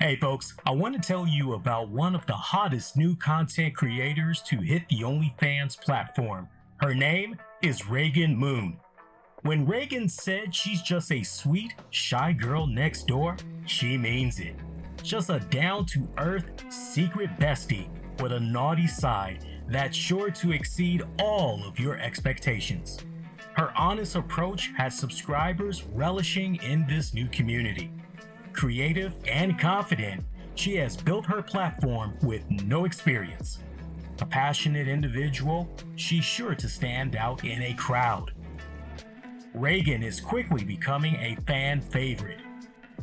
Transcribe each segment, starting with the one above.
Hey folks, I want to tell you about one of the hottest new content creators to hit the OnlyFans platform. Her name is REGAN Moon. When REGAN said she's just a sweet, shy girl next door, she means it. Just a down-to-earth, secret bestie with a naughty side that's sure to exceed all of your expectations. Her honest approach has subscribers relishing in this new community. Creative and confident, she has built her platform with no experience. A passionate individual, she's sure to stand out in a crowd. REGAN is quickly becoming a fan favorite.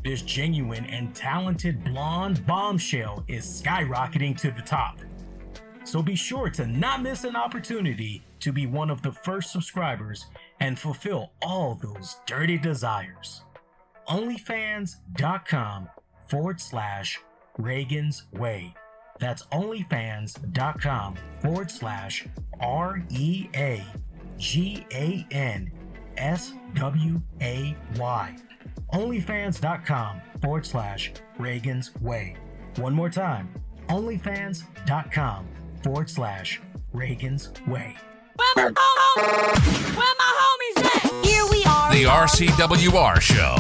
This genuine and talented blonde bombshell is skyrocketing to the top. So be sure to not miss an opportunity to be one of the first subscribers and fulfill all those dirty desires. OnlyFans.com/Regan's Way. That's OnlyFans.com/REAGANSWAY. OnlyFans.com/Regan's Way. One more time. OnlyFans.com/Regan's Way. Where my homies at? Here we are. The RCWR Show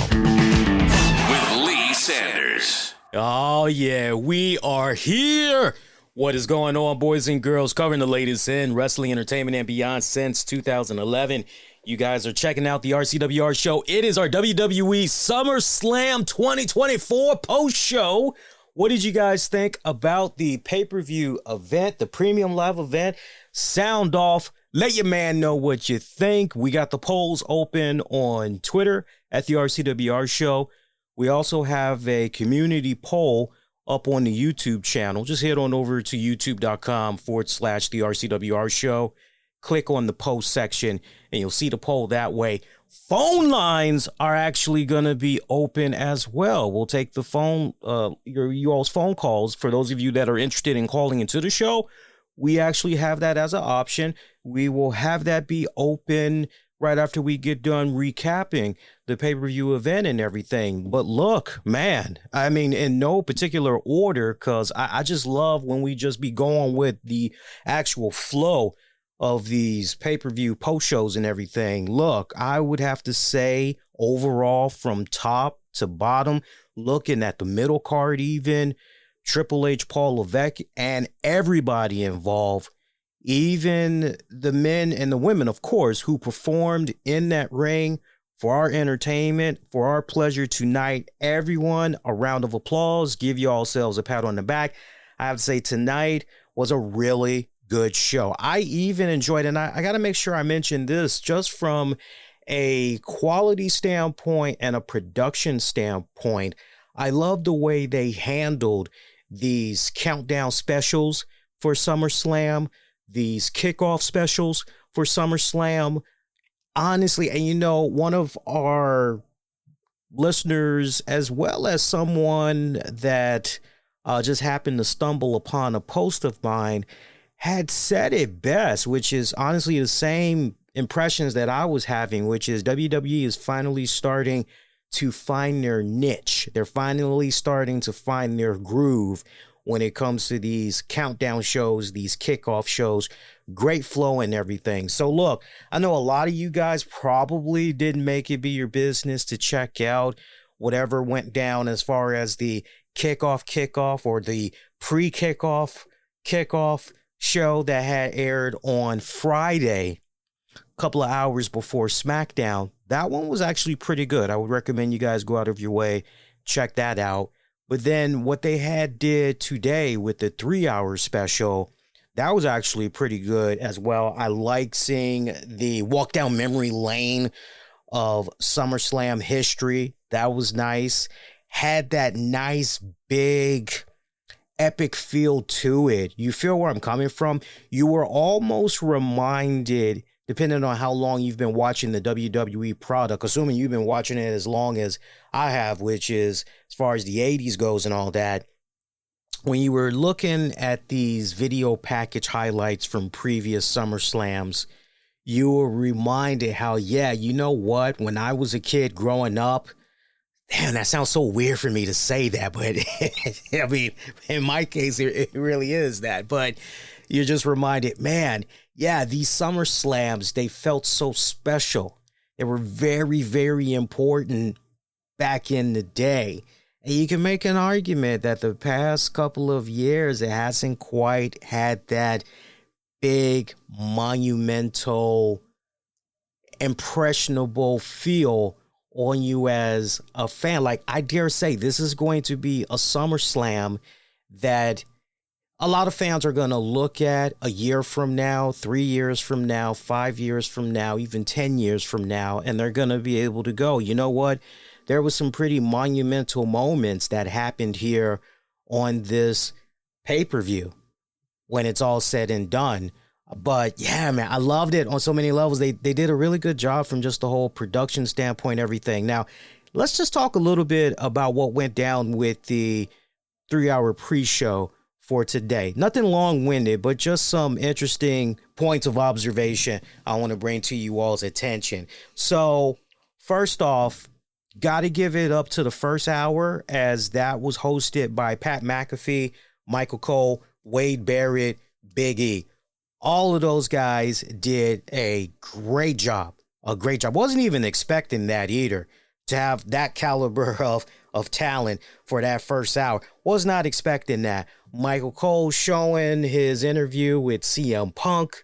with Lee Sanders. Oh, yeah, we are here. What is going on, boys and girls? Covering the latest in wrestling, entertainment, and beyond since 2011. You guys are checking out the RCWR Show. It is our WWE Summerslam 2024 post-show. What did you guys think about the pay-per-view event, the premium live event? Sound off. Let your man know what you think. We got the polls open on Twitter at the RCWR Show. We also have a community poll up on the YouTube channel. Just head on over to youtube.com/the RCWR Show. Click on the post section and you'll see the poll that way. Phone lines are actually going to be open as well. We'll take the phone, you all's phone calls. For those of you that are interested in calling into the show, we actually have that as an option. We will have that be open right after we get done recapping the pay-per-view event and everything. But look, man, I mean, in no particular order, because I just love when we just be going with the actual flow of these pay-per-view post shows and everything. Look, I would have to say overall from top to bottom, looking at the middle card even, Triple H, Paul Levesque, and everybody involved, even the men and the women, of course, who performed in that ring for our entertainment, for our pleasure tonight. Everyone, a round of applause. Give you yourselves a pat on the back. I have to say tonight was a really good show. I even enjoyed, and I got to make sure I mention this, just from a quality standpoint and a production standpoint, I love the way they handled these countdown specials for SummerSlam, these kickoff specials for SummerSlam. Honestly, and you know, one of our listeners, as well as someone that just happened to stumble upon a post of mine, had said it best, which is honestly the same impressions that I was having, which is WWE is finally starting to find their niche. They're finally starting to find their groove when it comes to these countdown shows, these kickoff shows. Great flow and everything. So look, I know a lot of you guys probably didn't make it be your business to check out whatever went down as far as the kickoff or the pre-kickoff show that had aired on Friday, a couple of hours before SmackDown. That one was actually pretty good. I would recommend you guys go out of your way, check that out. But then what they had did today with the 3-hour special, that was actually pretty good as well. I like seeing the walk down memory lane of SummerSlam history. That was nice. Had that nice big epic feel to it. You feel where I'm coming from? You were almost reminded, depending on how long you've been watching the WWE product, assuming you've been watching it as long as I have, which is as far as the 80s goes and all that, when you were looking at these video package highlights from previous SummerSlams, you were reminded how, yeah, you know what? When I was a kid growing up, damn, that sounds so weird for me to say that, but I mean, in my case, it really is that. But you're just reminded, man, yeah, these SummerSlams, they felt so special. They were very, very important back in the day. And you can make an argument that the past couple of years, it hasn't quite had that big, monumental, impressionable feel on you as a fan. Like, I dare say this is going to be a SummerSlam that a lot of fans are going to look at a year from now, 3 years from now, 5 years from now, even 10 years from now, and they're going to be able to go, you know what? There was some pretty monumental moments that happened here on this pay-per-view when it's all said and done. But yeah, man, I loved it on so many levels. They did a really good job from just the whole production standpoint, everything. Now, let's just talk a little bit about what went down with the 3-hour pre-show for today. Nothing long-winded, but just some interesting points of observation I want to bring to you all's attention. So, first off, got to give it up to the first hour, as that was hosted by Pat McAfee, Michael Cole, Wade Barrett, Big E. All of those guys did a great job. A great job. Wasn't even expecting that either, to have that caliber of talent for that first hour. Was not expecting that. Michael Cole showing his interview with CM Punk.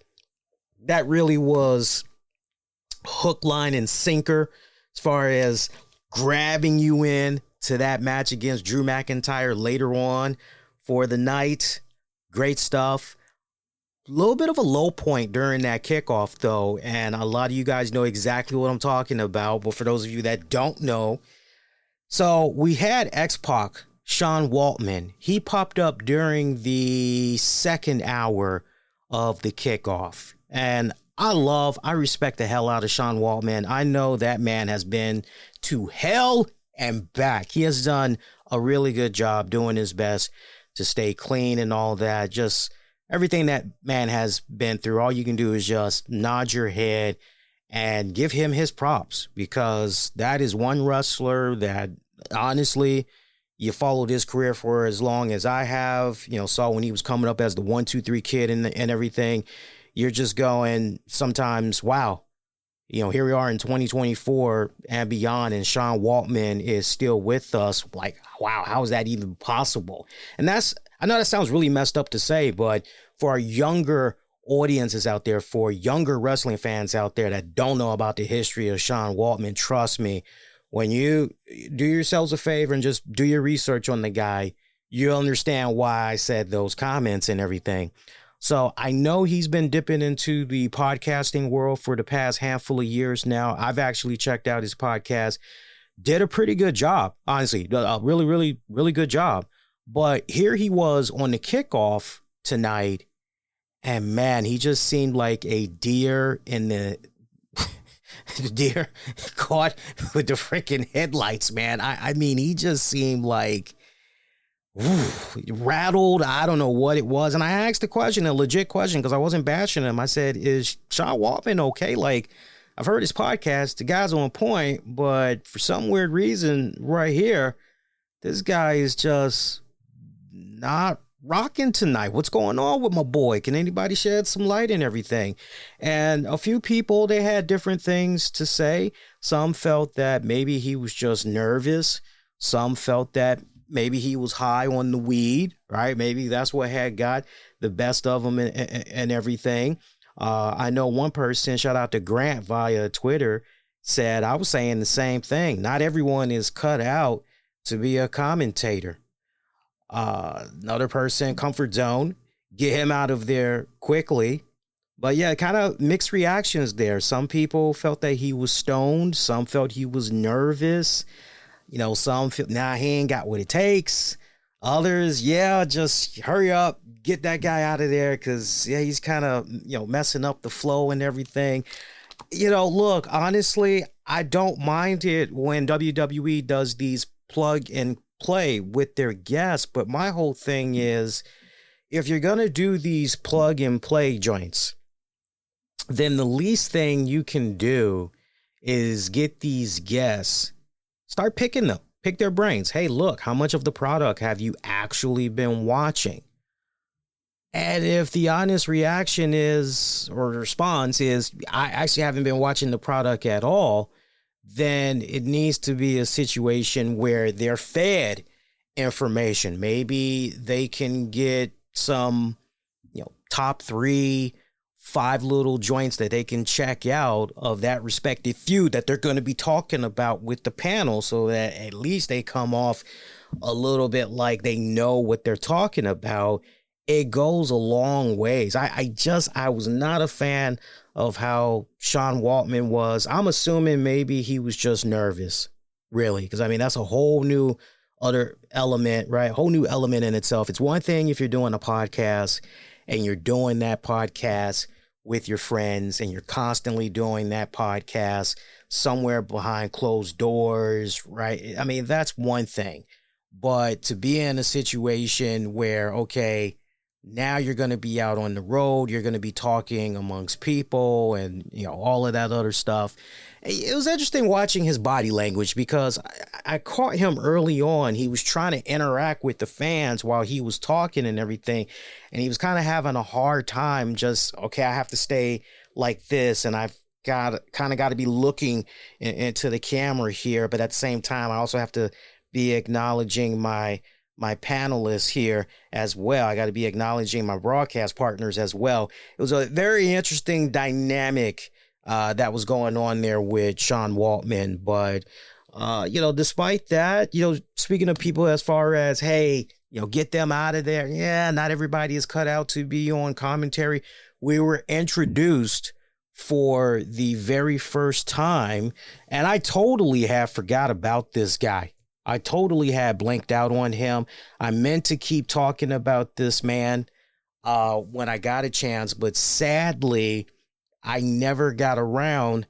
That really was hook, line, and sinker as far as grabbing you in to that match against Drew McIntyre later on for the night. Great stuff. A little bit of a low point during that kickoff, though, and a lot of you guys know exactly what I'm talking about, but for those of you that don't know, so we had X-Pac, Sean Waltman. He popped up during the second hour of the kickoff, and I respect the hell out of Sean Waltman. I know that man has been to hell and back. He has done a really good job doing his best to stay clean and all that. Just everything that man has been through, all you can do is just nod your head and give him his props, because that is one wrestler that, honestly, you followed his career for as long as I have, saw when he was coming up as the 1, 2, 3 kid and everything. You're just going sometimes, wow, here we are in 2024 and beyond, and Sean Waltman is still with us. Like, wow, how is that even possible? And I know that sounds really messed up to say, but for our younger audiences out there, for younger wrestling fans out there that don't know about the history of Sean Waltman, trust me, when you do yourselves a favor and just do your research on the guy, you'll understand why I said those comments and everything. So I know he's been dipping into the podcasting world for the past handful of years now. I've actually checked out his podcast. Did a pretty good job, honestly. A really, really, really good job. But here he was on the kickoff tonight, and man, he just seemed like a deer in the deer caught with the freaking headlights, man. I mean, he just seemed like rattled. I don't know what it was. And I asked the question, a legit question, because I wasn't bashing him. I said, is Sean Waltman okay? Like, I've heard his podcast. The guy's on point, but for some weird reason right here, this guy is just not rocking tonight. What's going on with my boy? Can anybody shed some light and everything? And a few people, they had different things to say. Some felt that maybe he was just nervous. Some felt that maybe he was high on the weed, right? Maybe that's what had got the best of him and everything. I know one person, shout out to Grant via Twitter, said, I was saying the same thing. Not everyone is cut out to be a commentator. Another person, Comfort Zone, get him out of there quickly. But yeah, kind of mixed reactions there. Some people felt that he was stoned. Some felt he was nervous. Some feel, he ain't got what it takes. Others, just hurry up, get that guy out of there, because, he's kind of, messing up the flow and everything. Look, honestly, I don't mind it when WWE does these plug and play with their guests, but my whole thing is, if you're going to do these plug and play joints, then the least thing you can do is get these guests, start picking them. pick their brains. Hey, look, how much of the product have you actually been watching? And if the honest reaction is, or response is, I actually haven't been watching the product at all, then it needs to be a situation where they're fed information. Maybe they can get some, top 3, 5 little joints that they can check out of that respective feud that they're going to be talking about with the panel, so that at least they come off a little bit like they know what they're talking about. It goes a long ways. I was not a fan of how Sean Waltman was. I'm assuming maybe he was just nervous, really, because that's a whole new other element, right? Whole new element in itself. It's one thing if you're doing a podcast and you're doing that podcast with your friends and you're constantly doing that podcast somewhere behind closed doors, right? That's one thing. But to be in a situation where, okay, now you're going to be out on the road, you're going to be talking amongst people and, all of that other stuff. It was interesting watching his body language, because I caught him early on. He was trying to interact with the fans while he was talking and everything. And he was kind of having a hard time just, okay, I have to stay like this. And I've got to be looking into the camera here. But at the same time, I also have to be acknowledging my panelists here as well. I got to be acknowledging my broadcast partners as well. It was a very interesting dynamic that was going on there with Sean Waltman. But, despite that, speaking of people as far as, hey, get them out of there. Yeah, not everybody is cut out to be on commentary. We were introduced for the very first time, and I totally have forgot about this guy. I totally had blanked out on him. I meant to keep talking about this man when I got a chance, but sadly, I never got around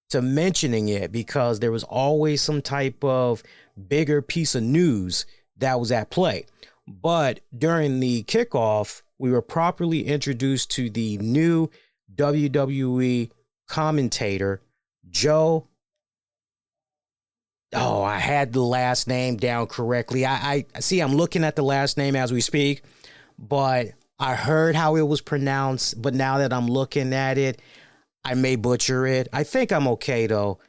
to mentioning it because there was always some type of bigger piece of news that was at play. But during the kickoff, we were properly introduced to the new WWE commentator, Joe. Oh, I had the last name down correctly. I see, I'm looking at the last name as we speak, but I heard how it was pronounced. But now that I'm looking at it, I may butcher it. I think I'm okay, though.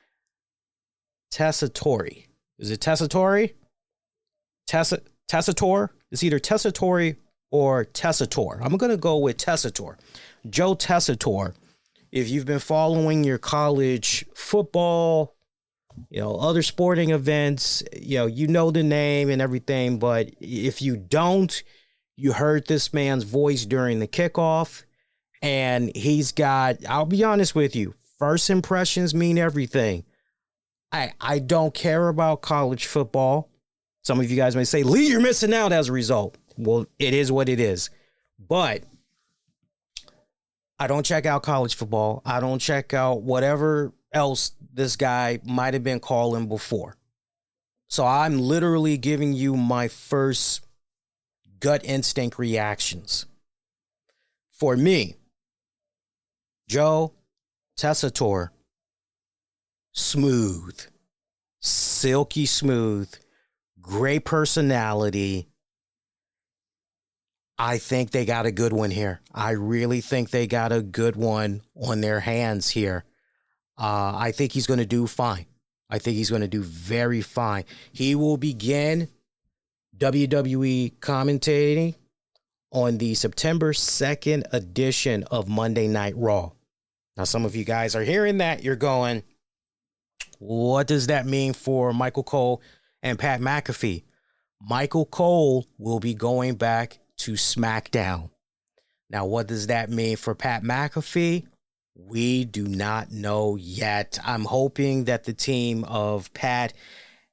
Tessitore. Is it Tessitore? Tessitore? It's either Tessitore or Tessitore. I'm going to go with Tessitore. Joe Tessitore. If you've been following your college football, other sporting events, you know the name and everything. But if you don't, you heard this man's voice during the kickoff. And he's got, I'll be honest with you, first impressions mean everything. I don't care about college football. Some of you guys may say, Lee, you're missing out as a result. Well, it is what it is. But I don't check out college football. I don't check out whatever else this guy might have been calling before. So I'm literally giving you my first gut instinct reactions. For me, Joe Tessitore, smooth, silky smooth, great personality. I think they got a good one here. I really think they got a good one on their hands here. I think he's going to do fine. I think he's going to do very fine. He will begin WWE commentating on the September 2nd edition of Monday Night Raw. Now, some of you guys are hearing that. You're going, what does that mean for Michael Cole and Pat McAfee? Michael Cole will be going back to SmackDown. Now, what does that mean for Pat McAfee? We do not know yet. I'm hoping that the team of Pat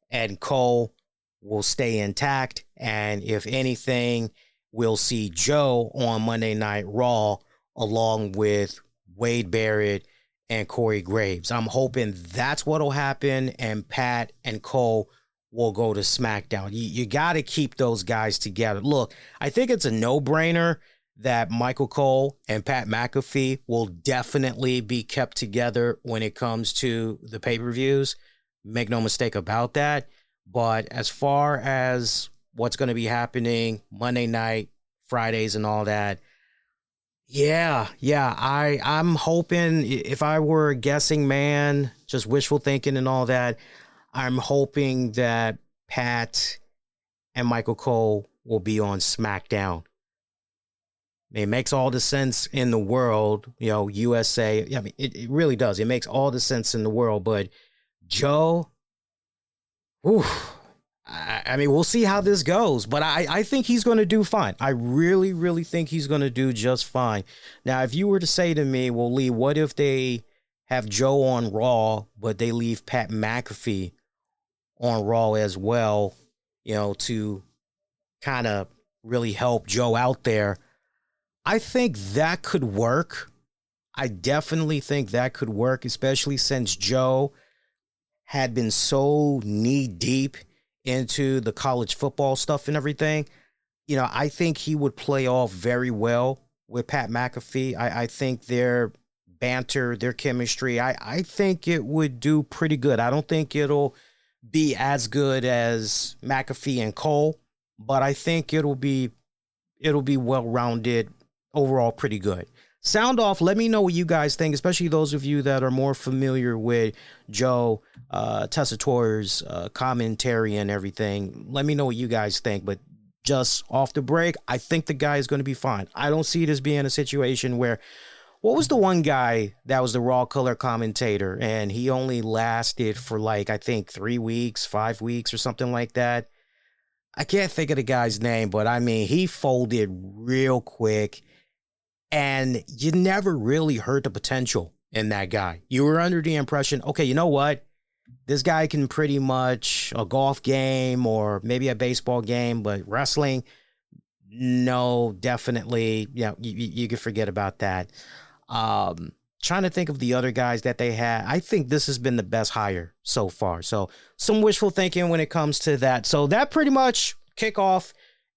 and Cole will stay intact. And if anything, we'll see Joe on Monday Night Raw along with Wade Barrett and Corey Graves. I'm hoping that's what'll happen, and Pat and Cole will go to SmackDown. You got to keep those guys together. Look, I think it's a no-brainer that Michael Cole and Pat McAfee will definitely be kept together when it comes to the pay-per-views. Make no mistake about that. But as far as what's going to be happening Monday night, Fridays, and all that, I'm hoping, if I were a guessing man, just wishful thinking and all that, I'm hoping that Pat and Michael Cole will be on SmackDown. It makes all the sense in the world, USA. I mean, it really does. It makes all the sense in the world. But Joe, I mean, we'll see how this goes. But I think he's going to do fine. I really, really think he's going to do just fine. Now, if you were to say to me, well, Lee, what if they have Joe on Raw, but they leave Pat McAfee on Raw as well, to kind of really help Joe out there? I think that could work. I definitely think that could work, especially since Joe had been so knee deep into the college football stuff and everything. I think he would play off very well with Pat McAfee. I think their banter, their chemistry, I think it would do pretty good. I don't think it'll be as good as McAfee and Cole, but I think it'll be well-rounded. Overall, pretty good. Sound off. Let me know what you guys think, especially those of you that are more familiar with Joe Tessitore's commentary and everything. Let me know what you guys think. But just off the break, I think the guy is going to be fine. I don't see this being a situation where, what was the one guy that was the Raw color commentator and he only lasted for I think 3 weeks, 5 weeks or something like that? I can't think of the guy's name, but I mean, he folded real quick. And you never really heard the potential in that guy. You were under the impression, okay, you know what? This guy can pretty much a golf game or maybe a baseball game, but wrestling, no, definitely, you can forget about that. Trying to think of the other guys that they had. I think this has been the best hire so far. So some wishful thinking when it comes to that. So that pretty much kickoff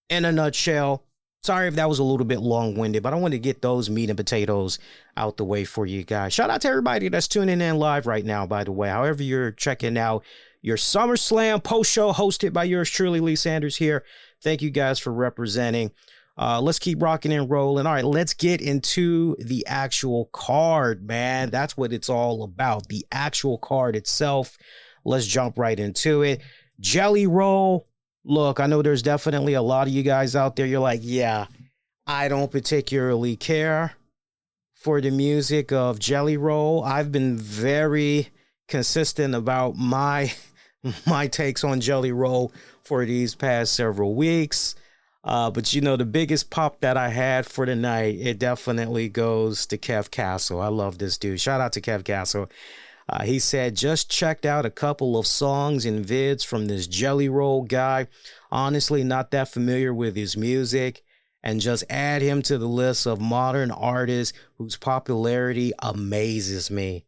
in a nutshell. Sorry if that was a little bit long-winded, but I wanted to get those meat and potatoes out the way for you guys. Shout out to everybody that's tuning in live right now, by the way. However you're checking out your SummerSlam post-show hosted by yours truly, Lee Sanders here. Thank you guys for representing. Let's keep rocking and rolling. All right, let's get into the actual card, man. That's what it's all about, the actual card itself. Let's jump right into it. Jelly Roll. Look, I know there's definitely a lot of you guys out there. You're like, yeah, I don't particularly care for the music of Jelly Roll. I've been very consistent about my takes on Jelly Roll for these past several weeks. But the biggest pop that I had for the night, it definitely goes to Kev Castle. I love this dude. Shout out to Kev Castle. He said, just checked out a couple of songs and vids from this Jelly Roll guy. Honestly, not that familiar with his music. And just add him to the list of modern artists whose popularity amazes me.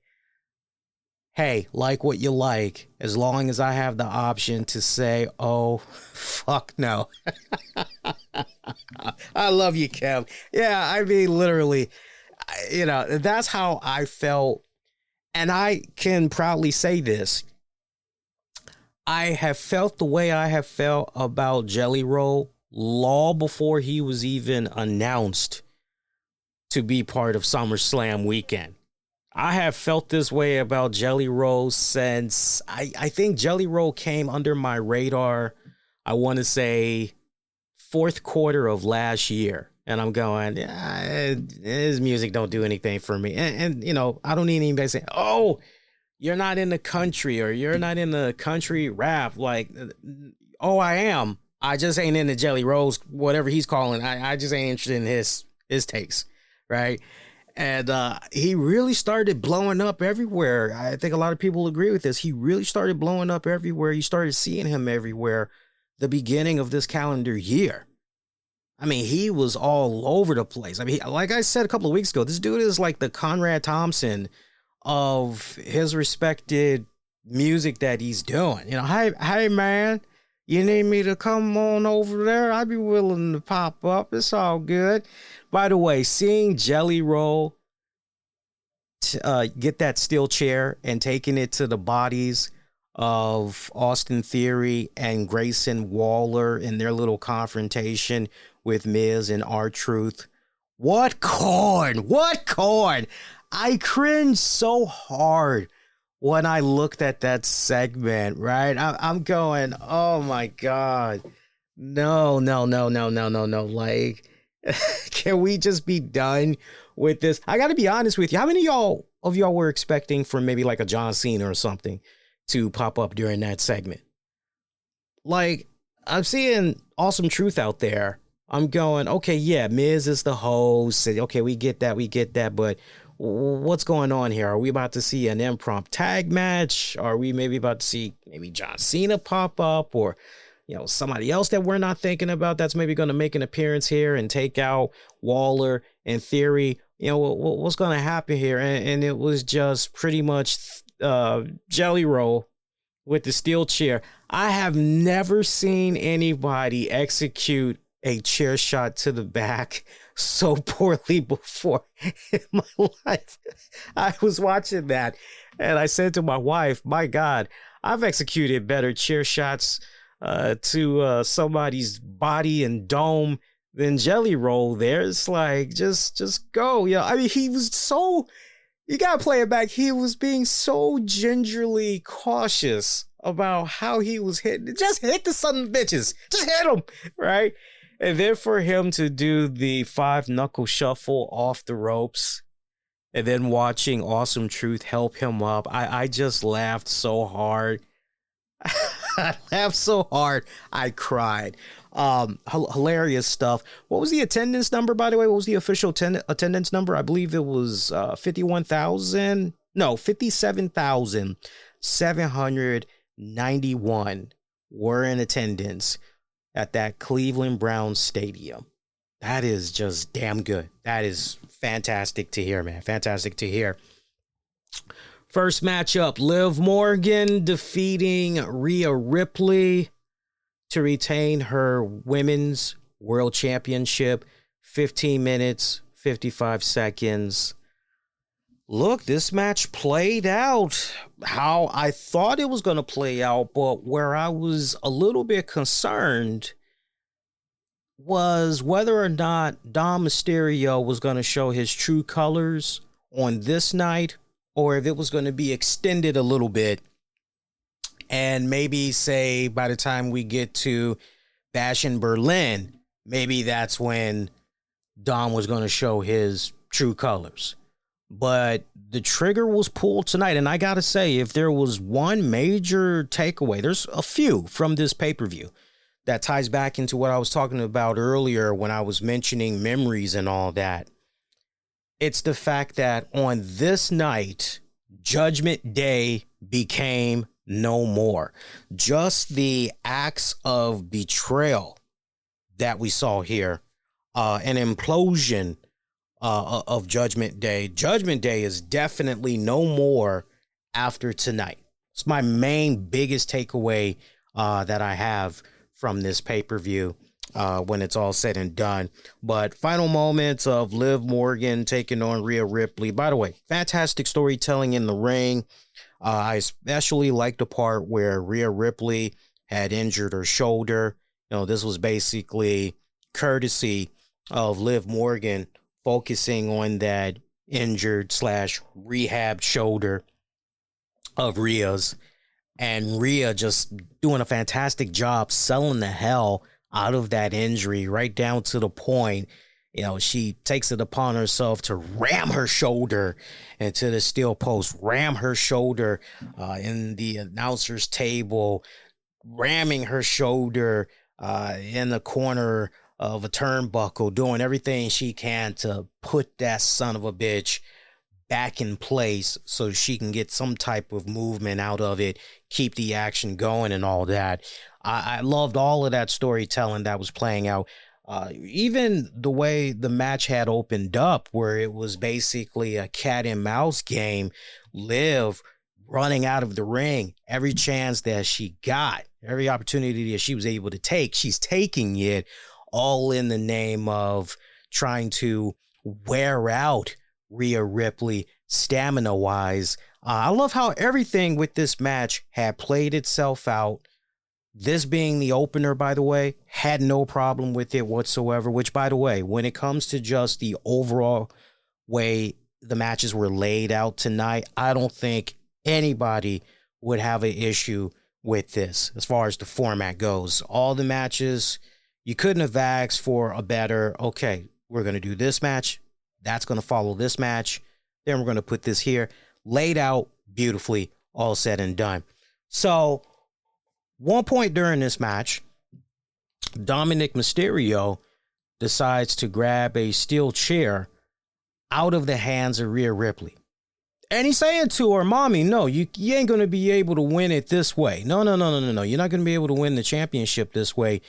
Hey, like what you like, as long as I have the option to say, oh, fuck no. I love you, Kev. Yeah, I mean, literally, that's how I felt. And I can proudly say this. I have felt the way I have felt about Jelly Roll long before he was even announced to be part of SummerSlam weekend. I have felt this way about Jelly Roll since I think Jelly Roll came under my radar, I want to say, fourth quarter of last year. And I'm going, his music don't do anything for me. And I don't need anybody saying, oh, you're not in the country or you're not in the country rap. Like, oh, I am. I just ain't into Jelly Roll's, whatever he's calling. I just ain't interested in his takes, right? And he really started blowing up everywhere. I think a lot of people agree with this. He really started blowing up everywhere. You started seeing him everywhere the beginning of this calendar year. I mean, he was all over the place. I mean, like I said a couple of weeks ago, this dude is like the Conrad Thompson of his respected music that he's doing. Hey, man, you need me to come on over there? I'd be willing to pop up. It's all good. By the way, seeing Jelly Roll get that steel chair and taking it to the bodies of Austin Theory and Grayson Waller in their little confrontation with Miz and R-Truth. What corn? What corn? I cringed so hard when I looked at that segment, right? I'm going, oh my God. No. Like, can we just be done with this? I got to be honest with you. How many of y'all were expecting for maybe like a John Cena or something to pop up during that segment? Like, I'm seeing Awesome Truth out there. I'm going, okay, yeah, Miz is the host. Okay, we get that. But what's going on here? Are we about to see an impromptu tag match? Are we maybe about to see maybe John Cena pop up, or somebody else that we're not thinking about that's maybe going to make an appearance here and take out Waller and Theory? What's going to happen here? And it was just pretty much Jelly Roll with the steel chair. I have never seen anybody execute a chair shot to the back so poorly before in my life. I was watching that and I said to my wife, my God, I've executed better chair shots to somebody's body and dome than Jelly Roll there. It's like, just go. I mean, he was so, you gotta play it back. He was being so gingerly cautious about how he was hitting. Just hit the son of bitches. Just hit him, right? And then for him to do the 5-knuckle shuffle off the ropes and then watching Awesome Truth help him up, I just laughed so hard. I laughed so hard, I cried. Hilarious stuff. What was the attendance number, by the way? What was the official attendance number? I believe it was 57,791 were in attendance at that Cleveland Browns stadium. That is just damn good. That is fantastic to hear, man. Fantastic to hear. First matchup, Liv Morgan defeating Rhea Ripley to retain her Women's World Championship. 15 minutes, 55 seconds. Look, this match played out how I thought it was going to play out, but where I was a little bit concerned was whether or not Dom Mysterio was going to show his true colors on this night, or if it was going to be extended a little bit and maybe say by the time we get to Bash in Berlin, maybe that's when Dom was going to show his true colors. But the trigger was pulled tonight. And I got to say, if there was one major takeaway, there's a few from this pay-per-view that ties back into what I was talking about earlier when I was mentioning memories and all that. It's the fact that on this night, Judgment Day became no more. Just the acts of betrayal that we saw here, an implosion of Judgment Day. Judgment Day is definitely no more after tonight. It's my main biggest takeaway that I have from this pay-per-view when it's all said and done. But final moments of Liv Morgan taking on Rhea Ripley. By the way, fantastic storytelling in the ring. I especially liked the part where Rhea Ripley had injured her shoulder. This was basically courtesy of Liv Morgan focusing on that injured / rehab shoulder of Rhea's, and Rhea just doing a fantastic job selling the hell out of that injury, right down to the point, she takes it upon herself to ram her shoulder into the steel post, ram her shoulder in the announcer's table, ramming her shoulder in the corner of a turnbuckle, doing everything she can to put that son of a bitch back in place so she can get some type of movement out of it, keep the action going and all that. I loved all of that storytelling that was playing out. Even the way the match had opened up, where it was basically a cat and mouse game, Liv running out of the ring every chance that she got, every opportunity that she was able to take, she's taking it, all in the name of trying to wear out Rhea Ripley stamina-wise. I love how everything with this match had played itself out. This being the opener, by the way, had no problem with it whatsoever, which, by the way, when it comes to just the overall way the matches were laid out tonight, I don't think anybody would have an issue with this as far as the format goes. All the matches, you couldn't have asked for a better, okay, we're going to do this match, that's going to follow this match, then we're going to put this here. Laid out beautifully, all said and done. So, one point during this match, Dominic Mysterio decides to grab a steel chair out of the hands of Rhea Ripley. And he's saying to her, Mommy, no, you ain't going to be able to win it this way. No. You're not going to be able to win the championship this way.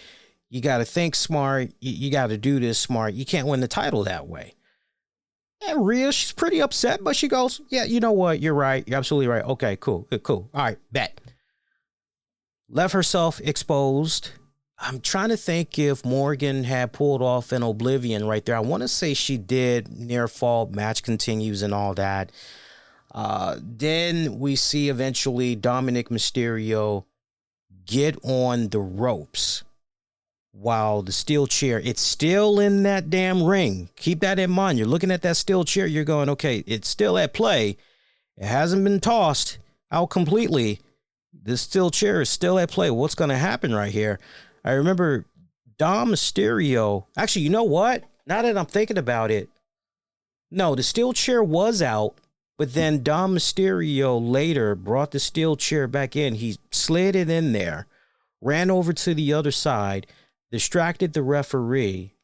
You got to think smart. You got to do this smart. You can't win the title that way. And Rhea, she's pretty upset, but she goes, yeah, you know what? You're right. You're absolutely right. Okay, cool. All right, bet. Left herself exposed. I'm trying to think if Morgan had pulled off an Oblivion right there. I want to say she did. Near fall, match continues and all that. Then we see eventually Dominic Mysterio get on the ropes while the steel chair, it's still in that damn ring. Keep that in mind. You're looking at that steel chair. You're going, okay, it's still at play. It hasn't been tossed out completely. This steel chair is still at play. What's going to happen right here? I remember Dom Mysterio. Actually, you know what? Now that I'm thinking about it, no, the steel chair was out, but then Dom Mysterio later brought the steel chair back in. He slid it in there, ran over to the other side, distracted the referee.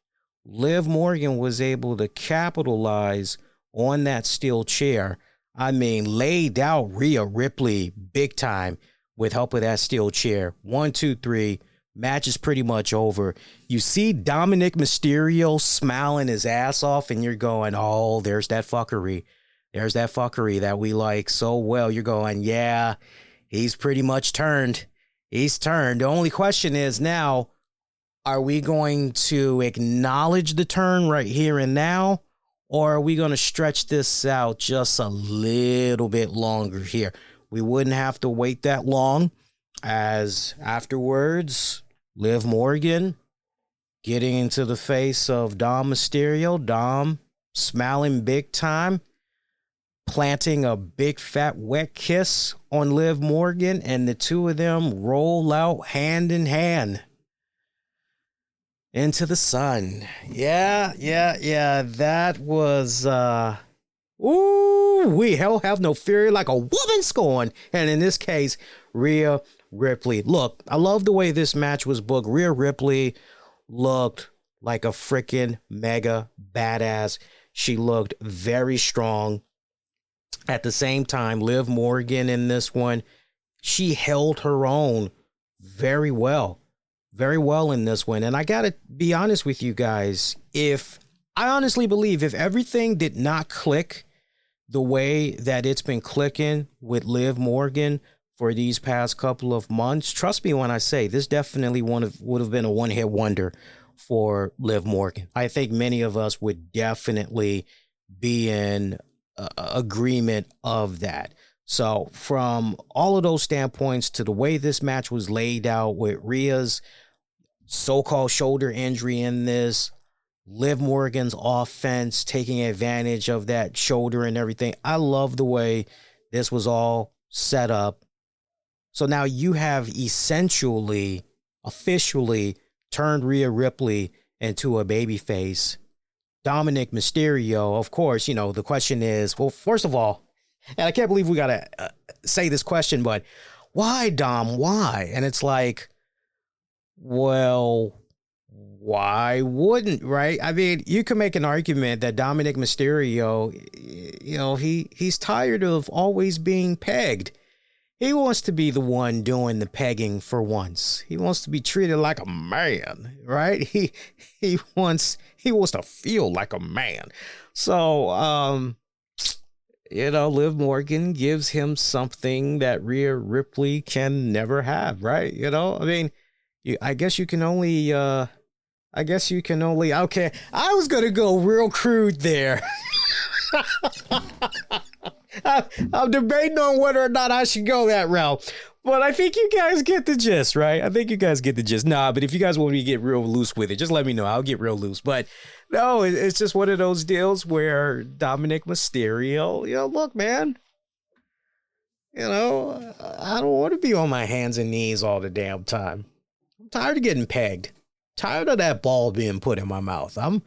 Liv Morgan was able to capitalize on that steel chair. I mean, laid out Rhea Ripley big time with help of that steel chair. 1, 2, 3. Match is pretty much over. You see Dominic Mysterio smiling his ass off, and you're going, oh, there's that fuckery. There's that fuckery that we like so well. You're going, yeah, he's pretty much turned. He's turned. The only question is now, are we going to acknowledge the turn right here and now, or are we going to stretch this out just a little bit longer here? We wouldn't have to wait that long, as afterwards, Liv Morgan getting into the face of Dom Mysterio. Dom smiling big time, planting a big fat wet kiss on Liv Morgan, and the two of them roll out hand in hand into the sun. Yeah. That was, we hell have no fury like a woman scorned. And in this case, Rhea Ripley. Look, I love the way this match was booked. Rhea Ripley looked like a freaking mega badass. She looked very strong. At the same time, Liv Morgan in this one, she held her own very well in this one. And I gotta be honest with you guys, I honestly believe if everything did not click the way that it's been clicking with Liv Morgan for these past couple of months, trust me when I say this definitely would have been a one-hit wonder for Liv Morgan. I think many of us would definitely be in agreement of that. So from all of those standpoints to the way this match was laid out with Rhea's so-called shoulder injury in this, Liv Morgan's offense taking advantage of that shoulder and everything, I love the way this was all set up. So now you have officially turned Rhea Ripley into a babyface. Dominic Mysterio, of course, the question is, well, first of all, and I can't believe we got to say this question, but why, Dom? Why? And it's like, well, why wouldn't, right? I mean, you can make an argument that Dominic Mysterio, he's tired of always being pegged. He wants to be the one doing the pegging for once. He wants to be treated like a man, right? He wants to feel like a man. So, Liv Morgan gives him something that Rhea Ripley can never have, right? I mean, I guess you can only, okay, I was going to go real crude there. I'm debating on whether or not I should go that route. But I think you guys get the gist, right? I think you guys get the gist. Nah, but if you guys want me to get real loose with it, just let me know. I'll get real loose. But no, it's just one of those deals where Dominic Mysterio, look, man, I don't want to be on my hands and knees all the damn time. I'm tired of getting pegged. Tired of that ball being put in my mouth. I'm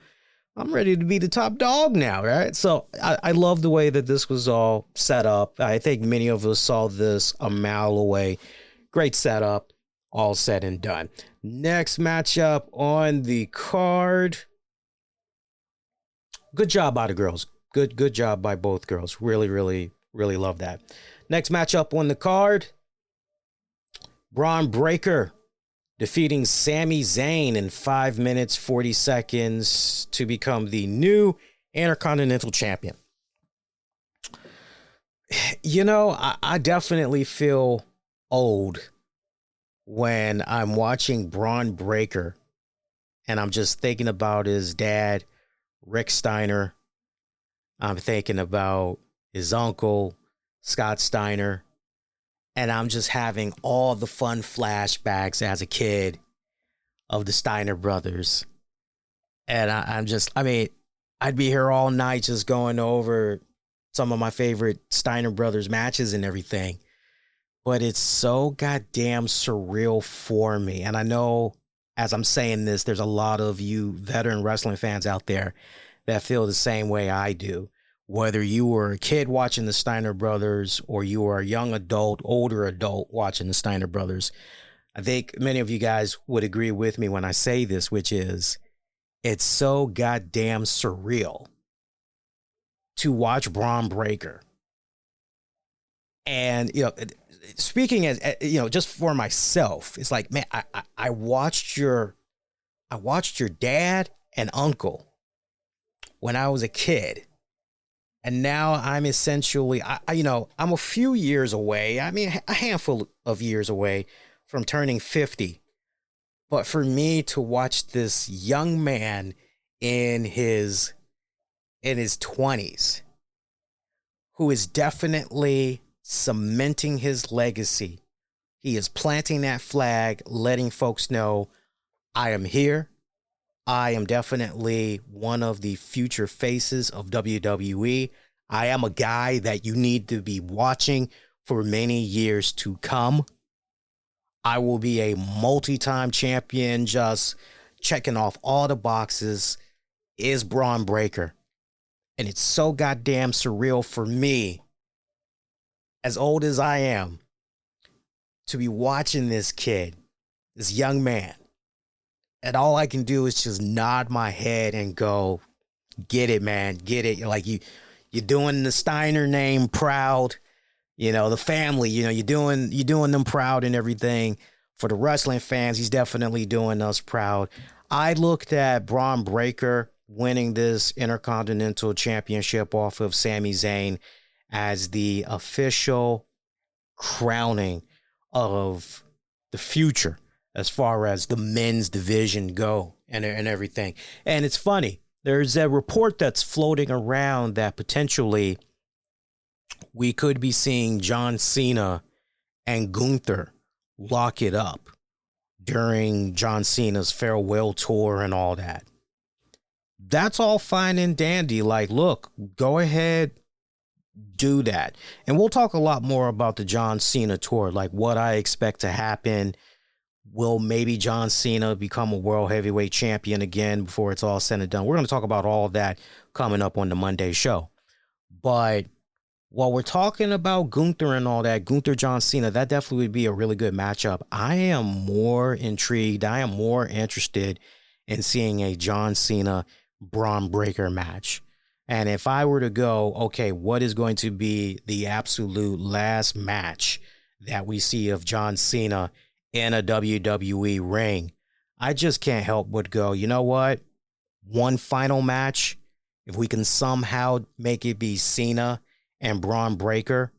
ready to be the top dog now, right? So I love the way that this was all set up. I think many of us saw this a mile away. Great setup, all said and done. Next matchup on the card. Good job by the girls. Good job by both girls. Really, really, really love that. Next matchup on the card. Bron Breakker defeating Sami Zayn in 5 minutes, 40 seconds to become the new Intercontinental Champion. I definitely feel old when I'm watching Bron Breakker and I'm just thinking about his dad, Rick Steiner. I'm thinking about his uncle, Scott Steiner. And I'm just having all the fun flashbacks as a kid of the Steiner brothers. And I'd be here all night just going over some of my favorite Steiner brothers matches and everything. But it's so goddamn surreal for me. And I know as I'm saying this, there's a lot of you veteran wrestling fans out there that feel the same way I do. Whether you were a kid watching the Steiner brothers or you were a young adult, older adult watching the Steiner brothers, I think many of you guys would agree with me when I say this, which is it's so goddamn surreal to watch Bron Breakker. And, speaking as, just for myself, it's like, man, I watched your dad and uncle when I was a kid. And now I'm essentially, I'm a few years away. I mean, a handful of years away from turning 50. But for me to watch this young man in his 20s, who is definitely cementing his legacy, he is planting that flag, letting folks know, I am here. I am definitely one of the future faces of WWE. I am a guy that you need to be watching for many years to come. I will be a multi-time champion, just checking off all the boxes, is Bron Breakker. And it's so goddamn surreal for me, as old as I am, to be watching this kid, this young man. And all I can do is just nod my head and go, get it, man, get it. Like you're doing the Steiner name proud, the family, you're doing them proud and everything. For the wrestling fans, he's definitely doing us proud. I looked at Bron Breakker winning this Intercontinental Championship off of Sami Zayn as the official crowning of the future as far as the men's division go and everything. And it's funny. There's a report that's floating around that potentially we could be seeing John Cena and Gunther lock it up during John Cena's farewell tour and all that. That's all fine and dandy. Like, look, go ahead, do that. And we'll talk a lot more about the John Cena tour, like what I expect to happen. Will maybe John Cena become a world heavyweight champion again before it's all said and done? We're going to talk about all of that coming up on the Monday show. But while we're talking about Gunther and all that, Gunther, John Cena, that definitely would be a really good matchup. I am more intrigued. I am more interested in seeing a John Cena Bron Breakker match. And if I were to go, okay, what is going to be the absolute last match that we see of John Cena in a WWE ring, I just can't help but go, you know what? One final match, if we can somehow make it be Cena and Bron Breakker,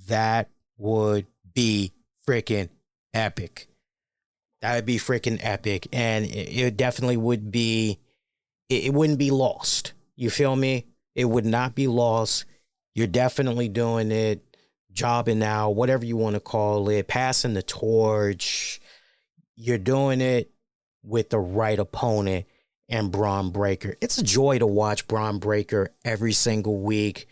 that would be freaking epic. That would be freaking epic. And it definitely would be, it wouldn't be lost. You feel me? It would not be lost You're definitely doing it, jobbing out, whatever you want to call it, passing the torch. You're doing it with the right opponent and Bron Breakker. It's a joy to watch Bron Breakker every single week.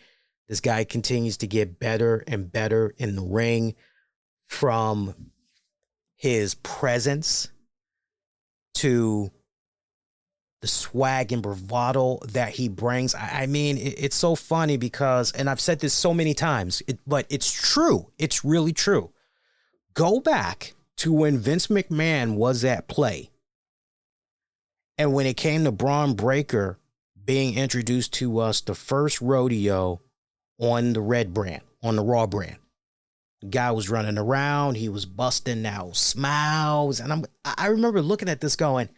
This guy continues to get better and better in the ring, from his presence to the swag and bravado that he brings. I mean, it's so funny because, and I've said this so many times, but it's true. It's really true. Go back to when Vince McMahon was at play. And when it came to Bron Breakker being introduced to us, the first rodeo on the Red brand, on the Raw brand, the guy was running around. He was busting out smiles. And I remember looking at this going,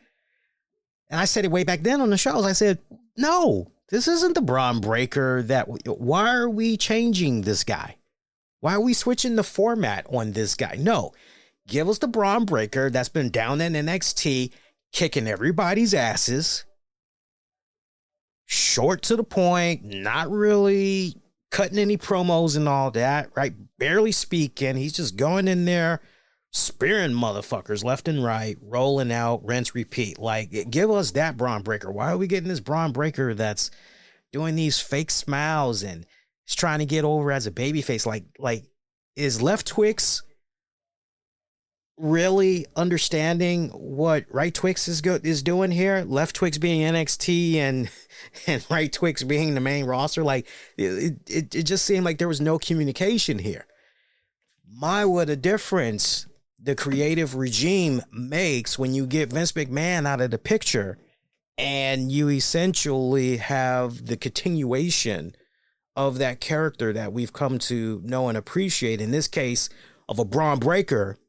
and I said it way back then on the shows. I said, no, this isn't the Bron Breakker why are we changing this guy? Why are we switching the format on this guy? No, give us the Bron Breakker that's been down in NXT, kicking everybody's asses, short to the point, not really cutting any promos and all that, right? Barely speaking. He's just going in there, spearing motherfuckers left and right, rolling out, rinse, repeat. Like, give us that Bron Breakker. Why are we getting this Bron Breakker that's doing these fake smiles and is trying to get over as a babyface? Like, is Left Twix really understanding what Right Twix is doing here? Left Twix being NXT and Right Twix being the main roster. Like, it just seemed like there was no communication here. What a difference the creative regime makes when you get Vince McMahon out of the picture and you essentially have the continuation of that character that we've come to know and appreciate, in this case of a Bron Breakker.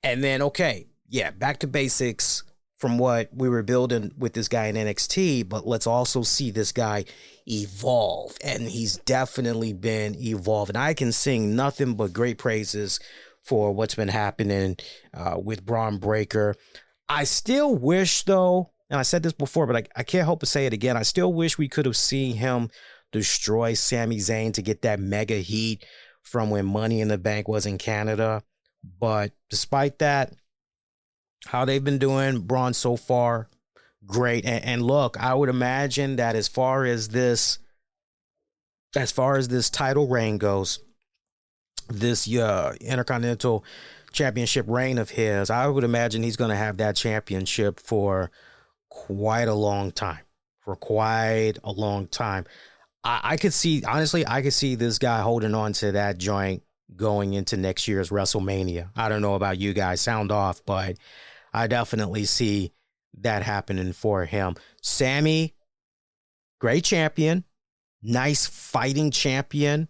And then, okay, yeah, back to basics from what we were building with this guy in NXT, but let's also see this guy evolve. And he's definitely been evolving. I can sing nothing but great praises for what's been happening with Bron Breakker. I still wish, though, and I said this before, but I can't help but say it again, I still wish we could have seen him destroy Sami Zayn to get that mega heat from when Money in the Bank was in Canada. But despite that, how they've been doing Bron so far, great. And look, I would imagine that as far as this title reign goes, this Intercontinental Championship reign of his, I would imagine he's going to have that championship for quite a long time. I could see, honestly, this guy holding on to that joint going into next year's WrestleMania. I don't know about you guys, sound off, but I definitely see that happening for him. Sami, great champion, nice fighting champion.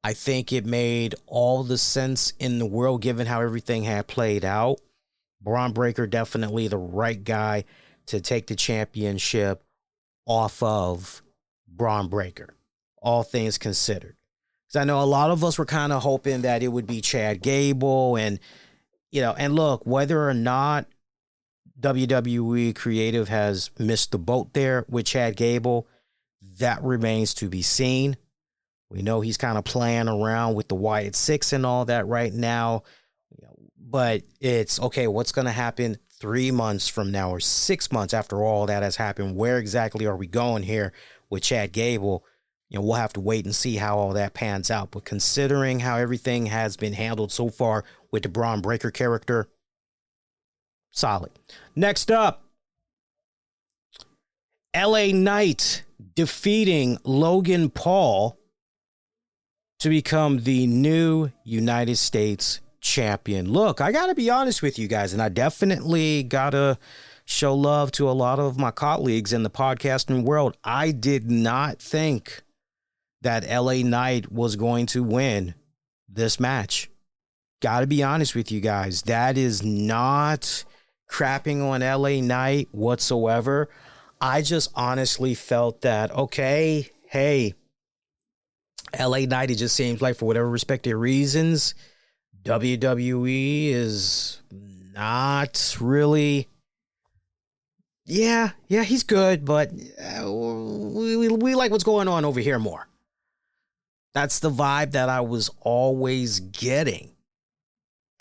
I think it made all the sense in the world given how everything had played out. Bron Breakker, definitely the right guy to take the championship off of Bron Breakker, all things considered. Because I know a lot of us were kind of hoping that it would be Chad Gable, and look, whether or not WWE Creative has missed the boat there with Chad Gable, that remains to be seen. We know he's kind of playing around with the Wyatt Six and all that right now, but it's okay. What's going to happen 3 months from now or 6 months after all that has happened? Where exactly are we going here with Chad Gable? We'll have to wait and see how all that pans out. But considering how everything has been handled so far with the Bron Breakker character, solid. Next up, LA Knight defeating Logan Paul to become the new United States champion. Look, I got to be honest with you guys, and I definitely got to show love to a lot of my colleagues in the podcasting world. I did not think that LA Knight was going to win this match. Got to be honest with you guys. That is not crapping on LA Knight whatsoever. I just honestly felt that, okay, hey, LA Knight, it just seems like for whatever respective reasons, WWE is not really... Yeah, he's good, but we like what's going on over here more. That's the vibe that I was always getting.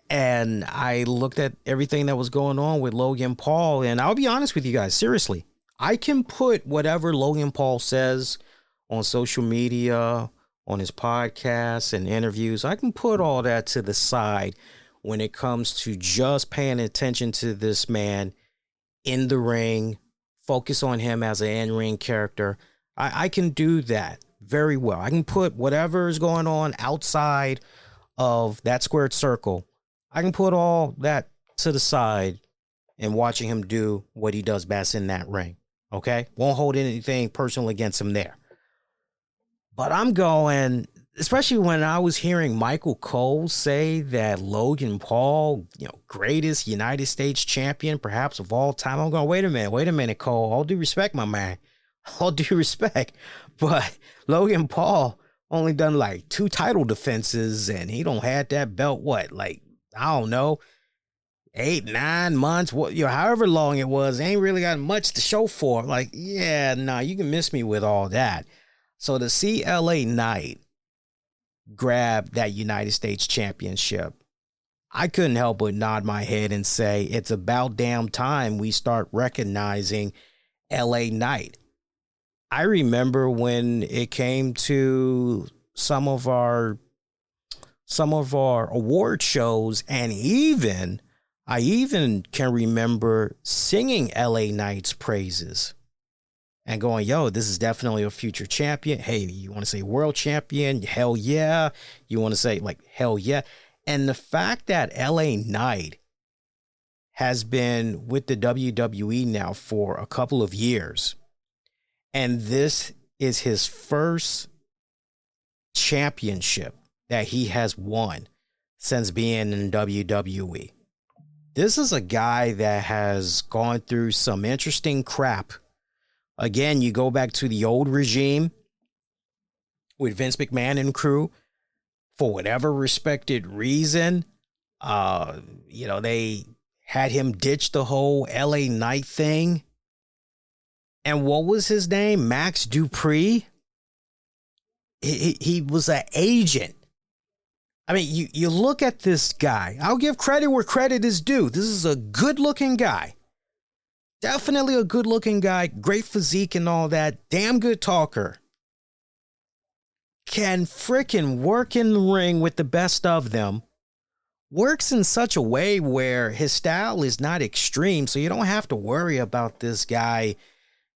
And I looked at everything that was going on with Logan Paul, and I'll be honest with you guys, seriously, I can put whatever Logan Paul says on social media, on his podcasts and interviews, I can put all that to the side when it comes to just paying attention to this man in the ring, focus on him as an in-ring character. I can do that very well. I can put whatever is going on outside of that squared circle. I can put all that to the side and watching him do what he does best in that ring. Okay? Won't hold anything personal against him there. But I'm going, especially when I was hearing Michael Cole say that Logan Paul, greatest United States champion, perhaps of all time. I'm going, wait a minute, Cole. All due respect, my man. All due respect. But Logan Paul only done like 2 title defenses, and he don't had that belt, I don't know, 8, 9 months, however long it was, ain't really got much to show for. You can miss me with all that. So to see LA Knight grab that United States Championship, I couldn't help but nod my head and say, it's about damn time we start recognizing LA Knight. I remember when it came to some of our award shows, and I even can remember singing LA Knight's praises and going, yo, this is definitely a future champion. Hey, you want to say world champion? Hell yeah. You want to say hell yeah. And the fact that LA Knight has been with the WWE now for a couple of years, and this is his first championship that he has won since being in WWE. This is a guy that has gone through some interesting crap. Again, you go back to the old regime with Vince McMahon and crew. For whatever respected reason, they had him ditch the whole LA Knight thing. And what was his name? Max Dupree. He was an agent. I mean, you look at this guy. I'll give credit where credit is due. This is a good-looking guy. Definitely a good-looking guy. Great physique and all that. Damn good talker. Can frickin' work in the ring with the best of them. Works in such a way where his style is not extreme, so you don't have to worry about this guy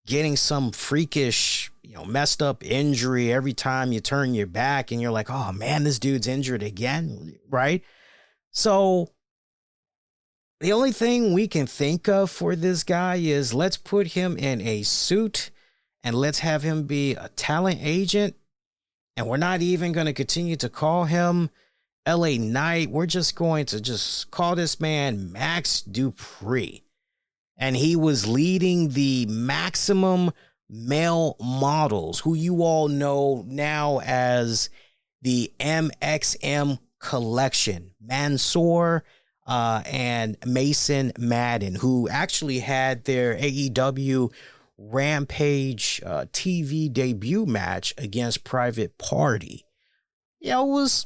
getting some freakish, messed up injury every time you turn your back and you're like, oh man, this dude's injured again, right? So the only thing we can think of for this guy is let's put him in a suit and let's have him be a talent agent. And we're not even going to continue to call him LA Knight. We're just going to just call this man Max Dupree. And he was leading the Maximum Male Models, who you all know now as the MXM Collection. Mansoor and Mason Madden, who actually had their AEW Rampage TV debut match against Private Party. Yeah, it was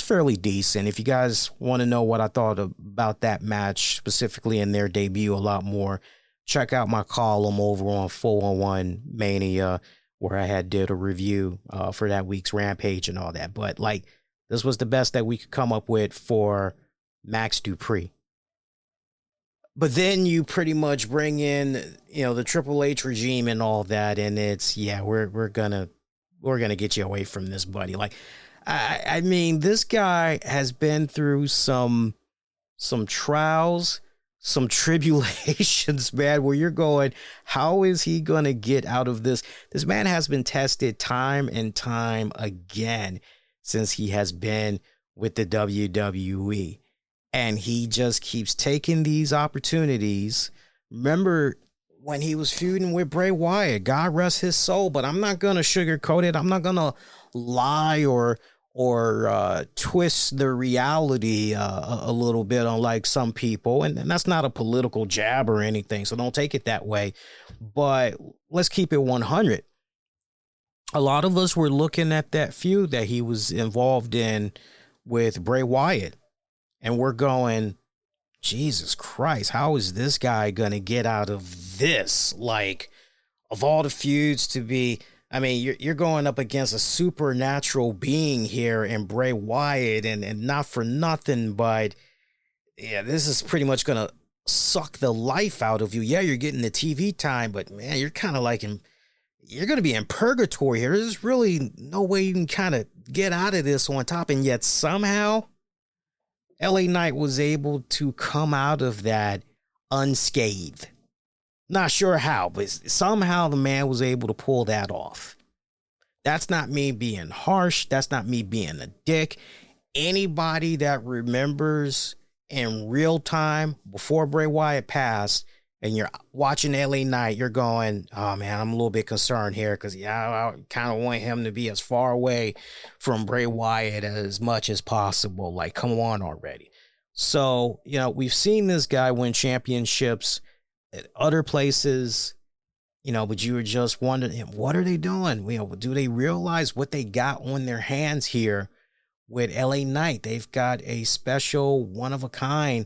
fairly decent. If you guys want to know what I thought about that match, specifically in their debut a lot more, check out my column over on 411 Mania, where I did a review for that week's Rampage and all that. But this was the best that we could come up with for Max Dupree. But then you pretty much bring in, the Triple H regime and all that, and it's, we're gonna get you away from this, buddy. I mean, this guy has been through some trials, some tribulations, man, where you're going, how is he gonna get out of this? This man has been tested time and time again since he has been with the WWE. And he just keeps taking these opportunities. Remember when he was feuding with Bray Wyatt, God rest his soul, but I'm not going to sugarcoat it. I'm not going to lie or twist the reality a little bit, unlike some people. And that's not a political jab or anything, so don't take it that way. But let's keep it 100. a lot of us were looking at that feud that he was involved in with Bray Wyatt, and we're going, Jesus Christ, how is this guy going to get out of this? Like, of all the feuds to be, I mean, you're going up against a supernatural being here in Bray Wyatt, and not for nothing, but yeah, this is pretty much going to suck the life out of you. Yeah, you're getting the TV time, but man, you're kind of like you're going to be in purgatory here. There's really no way you can kind of get out of this on top. And yet somehow LA Knight was able to come out of that unscathed. Not sure how, but somehow the man was able to pull that off. That's not me being harsh. That's not me being a dick. Anybody that remembers in real time before Bray Wyatt passed, and you're watching LA Knight, you're going, oh man, I'm a little bit concerned here because I kind of want him to be as far away from Bray Wyatt as much as possible. Like, come on already. So, we've seen this guy win championships at other places, but you were just wondering, what are they doing? Do they realize what they got on their hands here with LA Knight? They've got a special, one of a kind,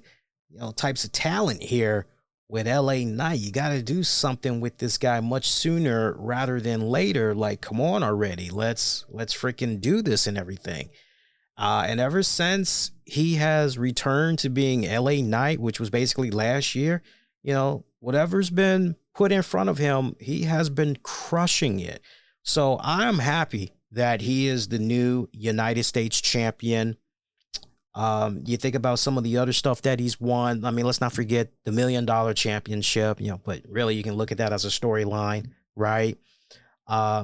types of talent here with LA Knight. You got to do something with this guy much sooner rather than later. Like, come on already. Let's freaking do this and everything. And ever since he has returned to being LA Knight, which was basically last year, whatever's been put in front of him, he has been crushing it. So I'm happy that he is the new United States champion. You think about some of the other stuff that he's won. I mean, let's not forget the $1 Million Championship, but really you can look at that as a storyline, right?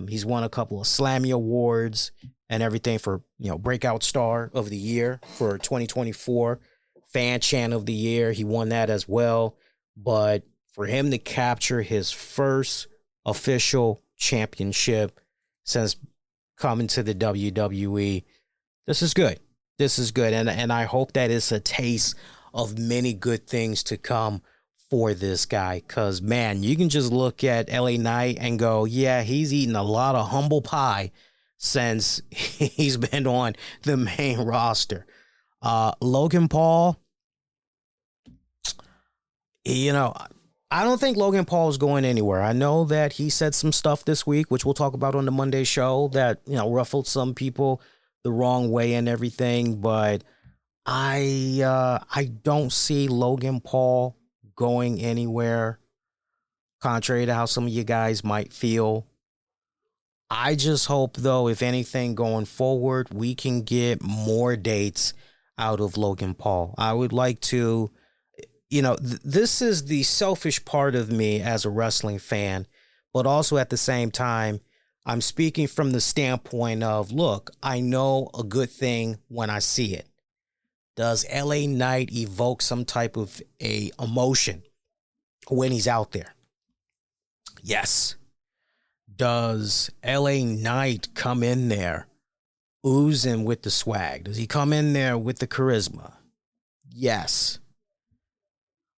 He's won a couple of Slammy Awards and everything for, Breakout Star of the Year for 2024, Fan Chant of the Year. He won that as well. But for him to capture his first official championship since coming to the WWE, this is good. This is good. And I hope that it's a taste of many good things to come for this guy. Because, man, you can just look at LA Knight and go, yeah, he's eaten a lot of humble pie since he's been on the main roster. Logan Paul, I don't think Logan Paul is going anywhere. I know that he said some stuff this week, which we'll talk about on the Monday show, that, ruffled some people the wrong way and everything, but I don't see Logan Paul going anywhere, contrary to how some of you guys might feel. I just hope, though, if anything going forward, we can get more dates out of Logan Paul. I would like to, this is the selfish part of me as a wrestling fan, but also at the same time, I'm speaking from the standpoint of, look, I know a good thing when I see it. Does LA Knight evoke some type of a emotion when he's out there? Yes. Does LA Knight come in there oozing with the swag? Does he come in there with the charisma? Yes.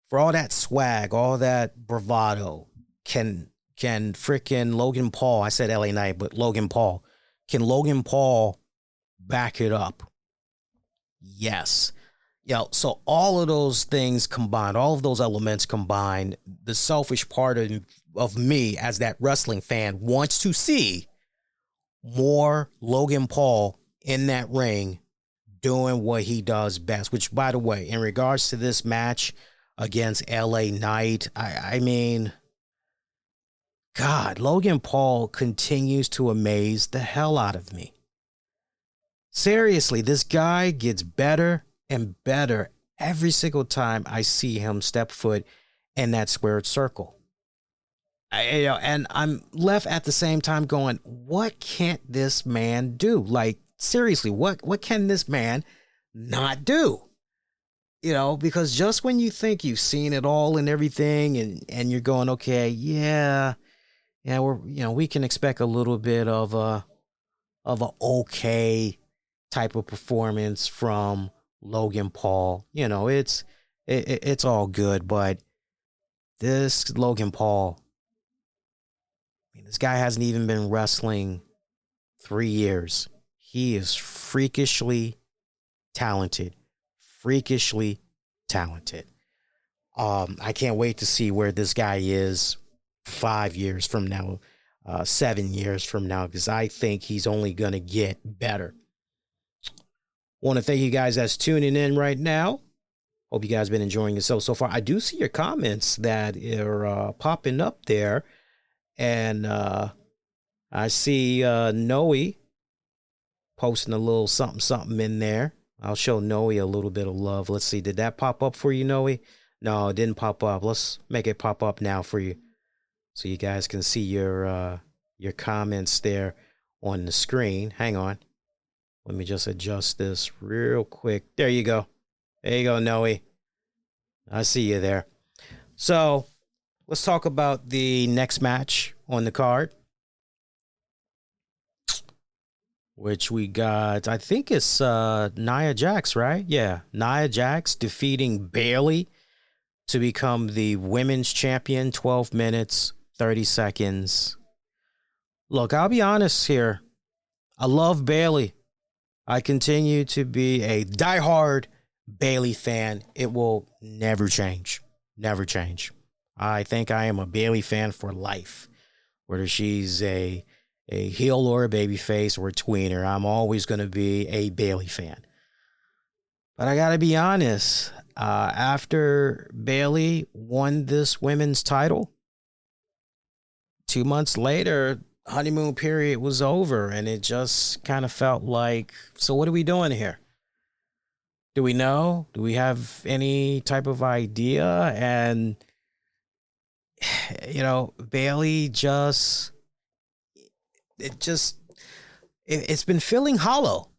For all that swag, all that bravado, can freaking Logan Paul, I said LA Knight, but Logan Paul, can Logan Paul back it up? Yes. So all of those things combined, all of those elements combined, the selfish part of me as that wrestling fan wants to see more Logan Paul in that ring doing what he does best, which, by the way, in regards to this match against LA Knight, I mean, God, Logan Paul continues to amaze the hell out of me. Seriously, this guy gets better and better every single time I see him step foot in that squared circle. And I'm left at the same time going, what can't this man do? Like, seriously, what can this man not do? Because just when you think you've seen it all and everything, and you're going, okay, yeah, we can expect a little bit of a okay type of performance from Logan Paul. It's all good, but this Logan Paul, this guy hasn't even been wrestling 3 years. He is freakishly talented. Freakishly talented. I can't wait to see where this guy is 5 years from now, 7 years from now, because I think he's only going to get better. Want to thank you guys that's tuning in right now. Hope you guys been enjoying yourself so far. I do see your comments that are popping up there. And I see Noe posting a little something in there. I'll show Noe a little bit of love. Let's see. Did that pop up for you, Noe? No, it didn't pop up. Let's make it pop up now for you, so you guys can see your comments there on the screen. Hang on. Let me just adjust this real quick. There you go. There you go, Noe. I see you there. So let's talk about the next match on the card, which we got, I think it's Nia Jax, right? Yeah, Nia Jax defeating Bayley to become the women's champion, 12 minutes, 30 seconds. Look, I'll be honest here. I love Bayley. I continue to be a diehard Bayley fan. It will never change. Never change. I think I am a Bayley fan for life. Whether she's a heel or a babyface or a tweener, I'm always going to be a Bayley fan. But I got to be honest, after Bayley won this women's title, 2 months later, honeymoon period was over, and it just kind of felt like, so what are we doing here? Do we know? Do we have any type of idea? And, you know, Bayley just, it's been feeling hollow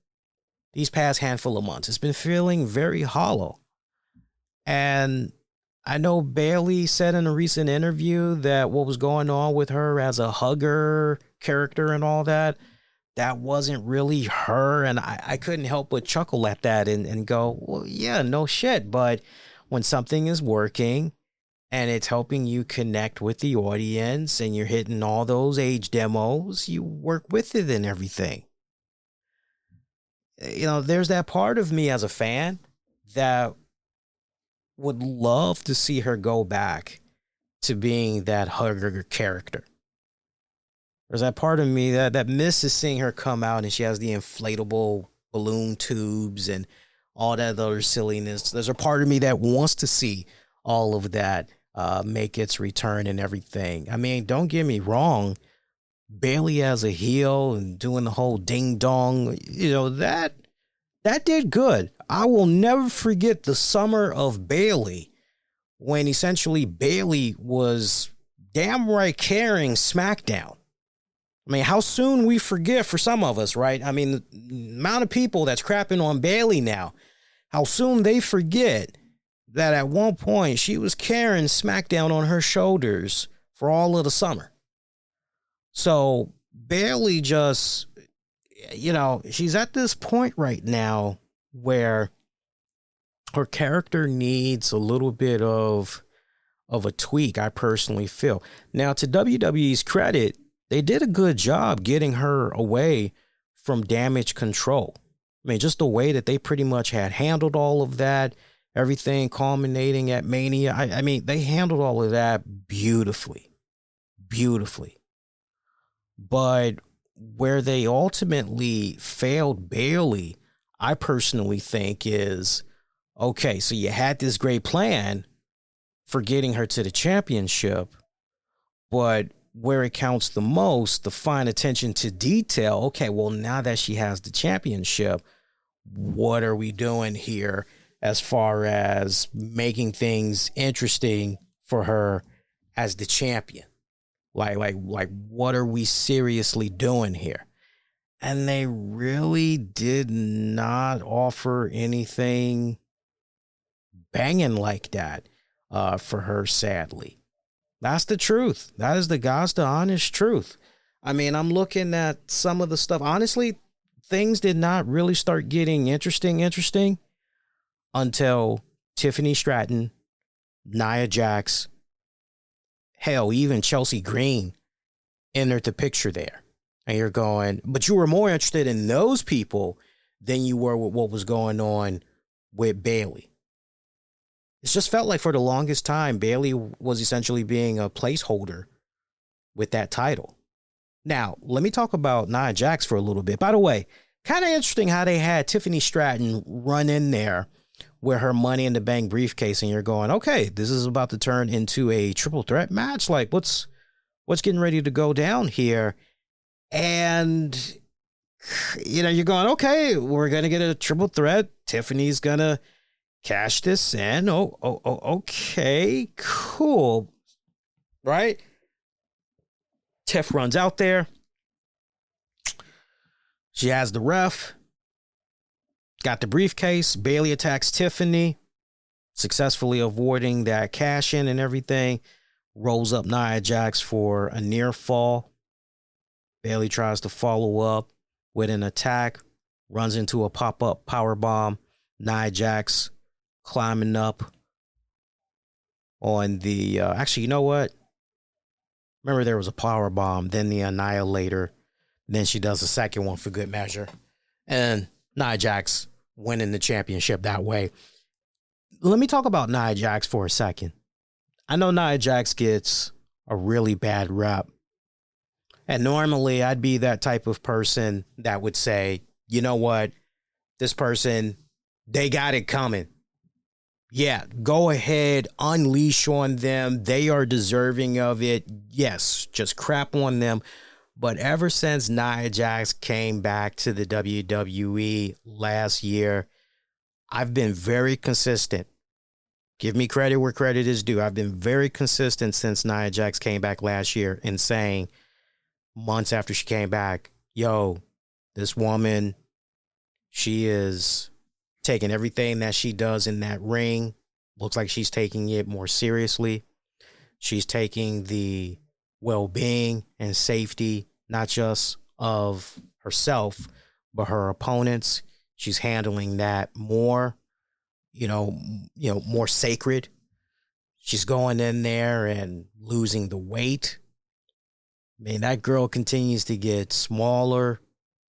these past handful of months. It's been feeling very hollow. And I know Bayley said in a recent interview that what was going on with her as a hugger character and all that, that wasn't really her. And I couldn't help but chuckle at that and go, well, yeah, no shit. But when something is working and it's helping you connect with the audience and you're hitting all those age demos, you work with it and everything. You know, there's that part of me as a fan that would love to see her go back to being that hugger character. There's that part of me that misses seeing her come out and she has the inflatable balloon tubes and all that other silliness. There's a part of me that wants to see all of that make its return and everything. I mean, don't get me wrong. Bayley as a heel and doing the whole ding dong, you know, that did good. I will never forget the summer of Bayley when essentially Bayley was damn right carrying SmackDown. I mean, how soon we forget for some of us, right? I mean, the amount of people that's crapping on Bayley now, how soon they forget that at one point she was carrying SmackDown on her shoulders for all of the summer. So Bayley just, you know, she's at this point right now where her character needs a little bit of a tweak, I personally feel. Now, to WWE's credit, they did a good job getting her away from Damage Control. I mean, just the way that they pretty much had handled all of that, everything culminating at Mania. I mean, they handled all of that beautifully. Beautifully. But where they ultimately failed Bayley, I personally think is, okay, so you had this great plan for getting her to the championship, but where it counts the most, the fine attention to detail, okay, well, now that she has the championship, what are we doing here as far as making things interesting for her as the champion? Like, what are we seriously doing here? And they really did not offer anything banging like that for her, sadly. That's the truth. That is the honest truth. I mean, I'm looking at some of the stuff. Honestly, things did not really start getting interesting until Tiffany Stratton, Nia Jax, hell, even Chelsea Green entered the picture there. And you're going, but you were more interested in those people than you were with what was going on with Bayley. It just felt like for the longest time, Bayley was essentially being a placeholder with that title. Now, let me talk about Nia Jax for a little bit. By the way, kind of interesting how they had Tiffany Stratton run in there with her Money in the Bank briefcase, and you're going, okay, this is about to turn into a triple threat match. Like, what's getting ready to go down here? And, you're going, okay, we're going to get a triple threat. Tiffany's going to cash this in. Okay, cool. Right? Tiff runs out there. She has the ref. Got the briefcase. Bayley attacks Tiffany, successfully avoiding that cash in and everything. Rolls up Nia Jax for a near fall. Bayley tries to follow up with an attack. Runs into a pop-up powerbomb. Nia Jax climbing up on the... actually, you know what? Remember, there was a power bomb, then the Annihilator. Then she does a second one for good measure. And Nia Jax winning the championship that way. Let me talk about Nia Jax for a second. I know Nia Jax gets a really bad rep. And normally I'd be that type of person that would say, you know what? This person, they got it coming. Yeah, go ahead, unleash on them. They are deserving of it. Yes, just crap on them. But ever since Nia Jax came back to the WWE last year, I've been very consistent. Give me credit where credit is due. I've been very consistent since Nia Jax came back last year in saying, months after she came back, yo, this woman, she is taking everything that she does in that ring. Looks like she's taking it more seriously. She's taking the well-being and safety, not just of herself, but her opponents. She's handling that more, more sacred. She's going in there and losing the weight. I mean, that girl continues to get smaller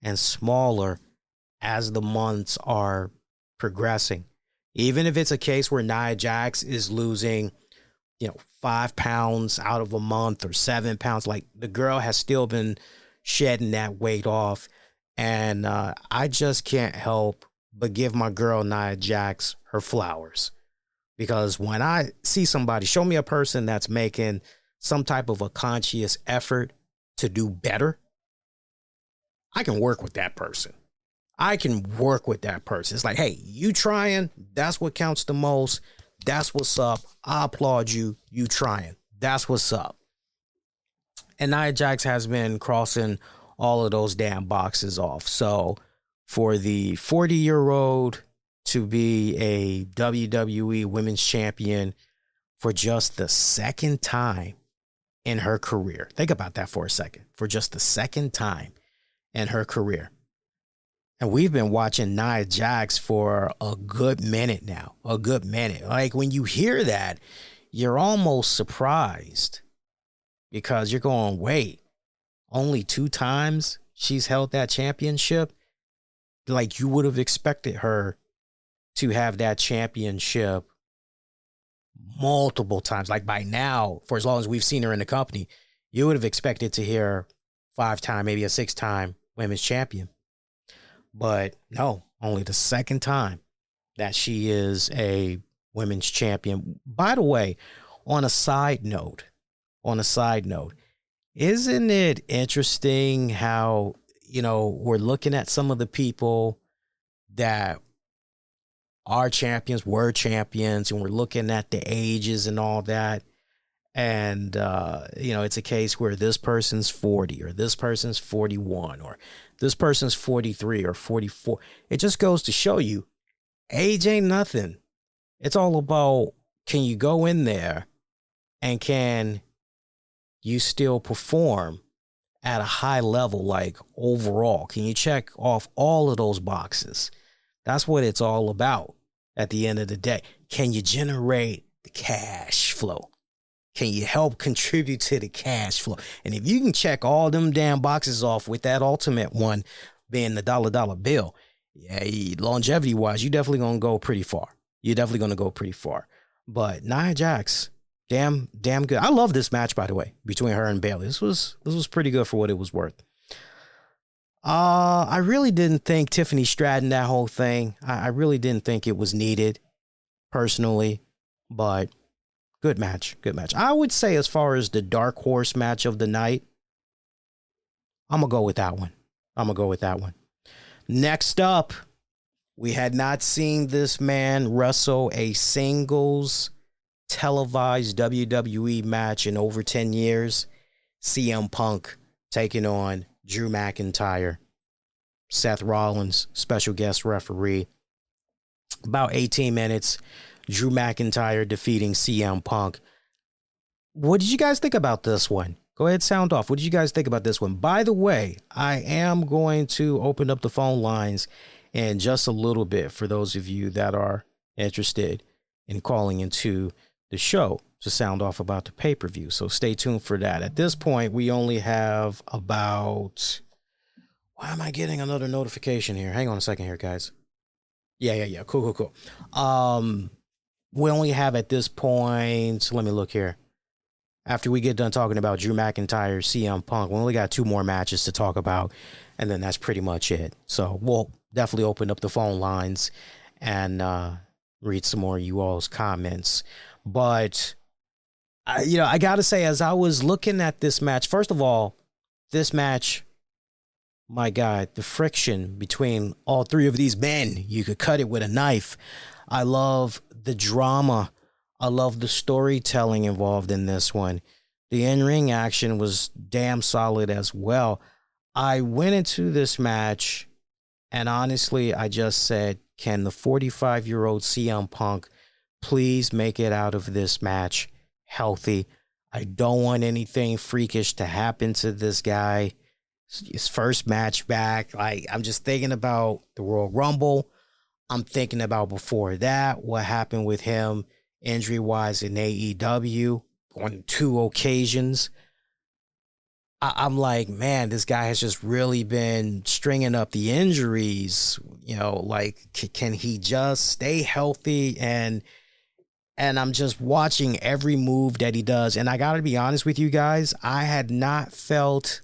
and smaller as the months are progressing. Even if it's a case where Nia Jax is losing, 5 pounds out of a month or 7 pounds, like the girl has still been shedding that weight off. And I just can't help but give my girl Nia Jax her flowers. Because when I see somebody, show me a person that's making some type of a conscious effort to do better, I can work with that person. It's like, hey, you trying, that's what counts the most. That's what's up. I applaud you. You trying. That's what's up. And Nia Jax has been crossing all of those damn boxes off. So for the 40-year-old to be a WWE Women's Champion for just the second time in her career. Think about that for a second. For just the second time in her career. And we've been watching Nia Jax for a good minute now. A good minute. Like, when you hear that, you're almost surprised. Because you're going, wait, only 2 times she's held that championship? Like, you would have expected her to have that championship multiple times. Like, by now, for as long as we've seen her in the company, you would have expected to hear 5-time, maybe a 6-time women's champion. But no, only the second time that she is a women's champion. By the way, on a side note, isn't it interesting how, we're looking at some of the people that are champions, were champions, and we're looking at the ages and all that. And, it's a case where this person's 40 or this person's 41 or this person's 43 or 44. It just goes to show you age ain't nothing. It's all about, can you go in there and can you still perform at a high level, like overall? Can you check off all of those boxes? That's what it's all about at the end of the day. Can you generate the cash flow? Can you help contribute to the cash flow? And if you can check all them damn boxes off with that ultimate one being the dollar bill, yeah, longevity wise, you're definitely going to go pretty far. But Nia Jax, damn good. I love this match, by the way, between her and Bayley. This was pretty good for what it was worth. I really didn't think Tiffany Stratton, that whole thing, I really didn't think it was needed personally, but good match. I would say as far as the dark horse match of the night, I'm going to go with that one. Next up, we had not seen this man wrestle a singles televised WWE match in over 10 years. CM Punk taking on Drew McIntyre. Seth Rollins, special guest referee. About 18 minutes. Drew McIntyre defeating CM Punk. What did you guys think about this one? Go ahead, sound off. What did you guys think about this one? By the way, I am going to open up the phone lines in just a little bit for those of you that are interested in calling into the show to sound off about the pay-per-view. So stay tuned for that. At this point, we only have about... Why am I getting another notification here? Hang on a second here, guys. Yeah. Cool. We only have at this point... Let me look here. After we get done talking about Drew McIntyre, CM Punk, we only got 2 more matches to talk about, and then that's pretty much it. So we'll definitely open up the phone lines and read some more of you all's comments. But, I got to say, as I was looking at this match, first of all, this match, my God, the friction between all 3 of these men, you could cut it with a knife. I love the drama. I love the storytelling involved in this one. The in-ring action was damn solid as well. I went into this match, and honestly, I just said, can the 45-year-old CM Punk please make it out of this match healthy? I don't want anything freakish to happen to this guy. His first match back. I'm just thinking about the Royal Rumble. I'm thinking about before that, what happened with him injury-wise in AEW on 2 occasions. I'm like, man, this guy has just really been stringing up the injuries. Can he just stay healthy? And I'm just watching every move that he does. And I got to be honest with you guys, I had not felt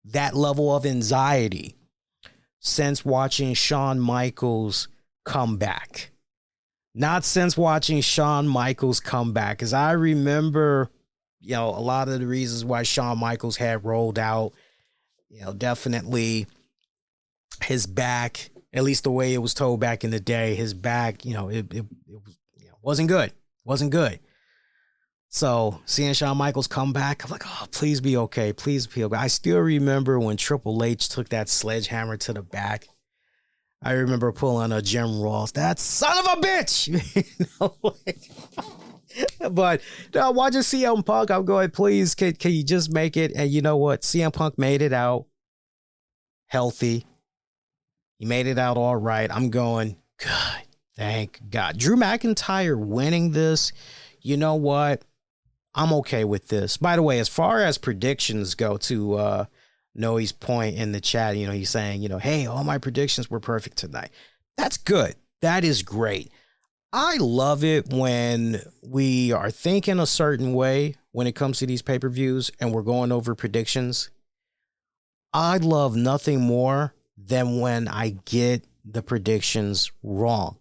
that level of anxiety since watching Shawn Michaels come back. Not since watching Shawn Michaels come back, because I remember, a lot of the reasons why Shawn Michaels had rolled out, definitely his back, at least the way it was told back in the day, his back, it wasn't good. So seeing Shawn Michaels come back, I'm like, oh, please be okay. I still remember when Triple H took that sledgehammer to the back. I remember pulling a Jim Ross, that son of a bitch. But watching CM Punk, I'm going, please, can you just make it? And you know what? CM Punk made it out healthy. He made it out all right. I'm going, good, thank God. Drew McIntyre winning this, you know what? I'm okay with this. By the way, as far as predictions go, to Noe's point in the chat, he's saying, hey, all my predictions were perfect tonight. That's good. That is great. I love it when we are thinking a certain way when it comes to these pay-per-views and we're going over predictions. I love nothing more than when I get the predictions wrong.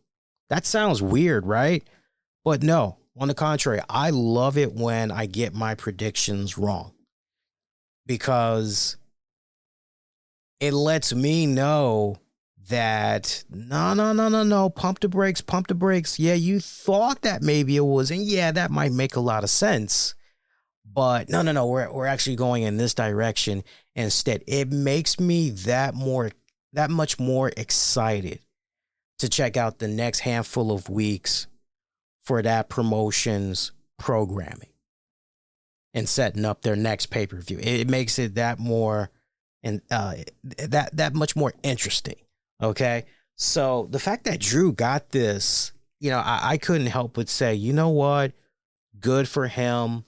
That sounds weird, right? But no, on the contrary, I love it when I get my predictions wrong, because it lets me know that no, pump the brakes. Yeah, you thought that maybe it was, and yeah, that might make a lot of sense, but no, we're actually going in this direction instead. It makes me that much more excited to check out the next handful of weeks for that promotion's programming and setting up their next pay-per-view. It makes it that more and that much more interesting. Okay. So the fact that Drew got this, I couldn't help but say, you know what? Good for him.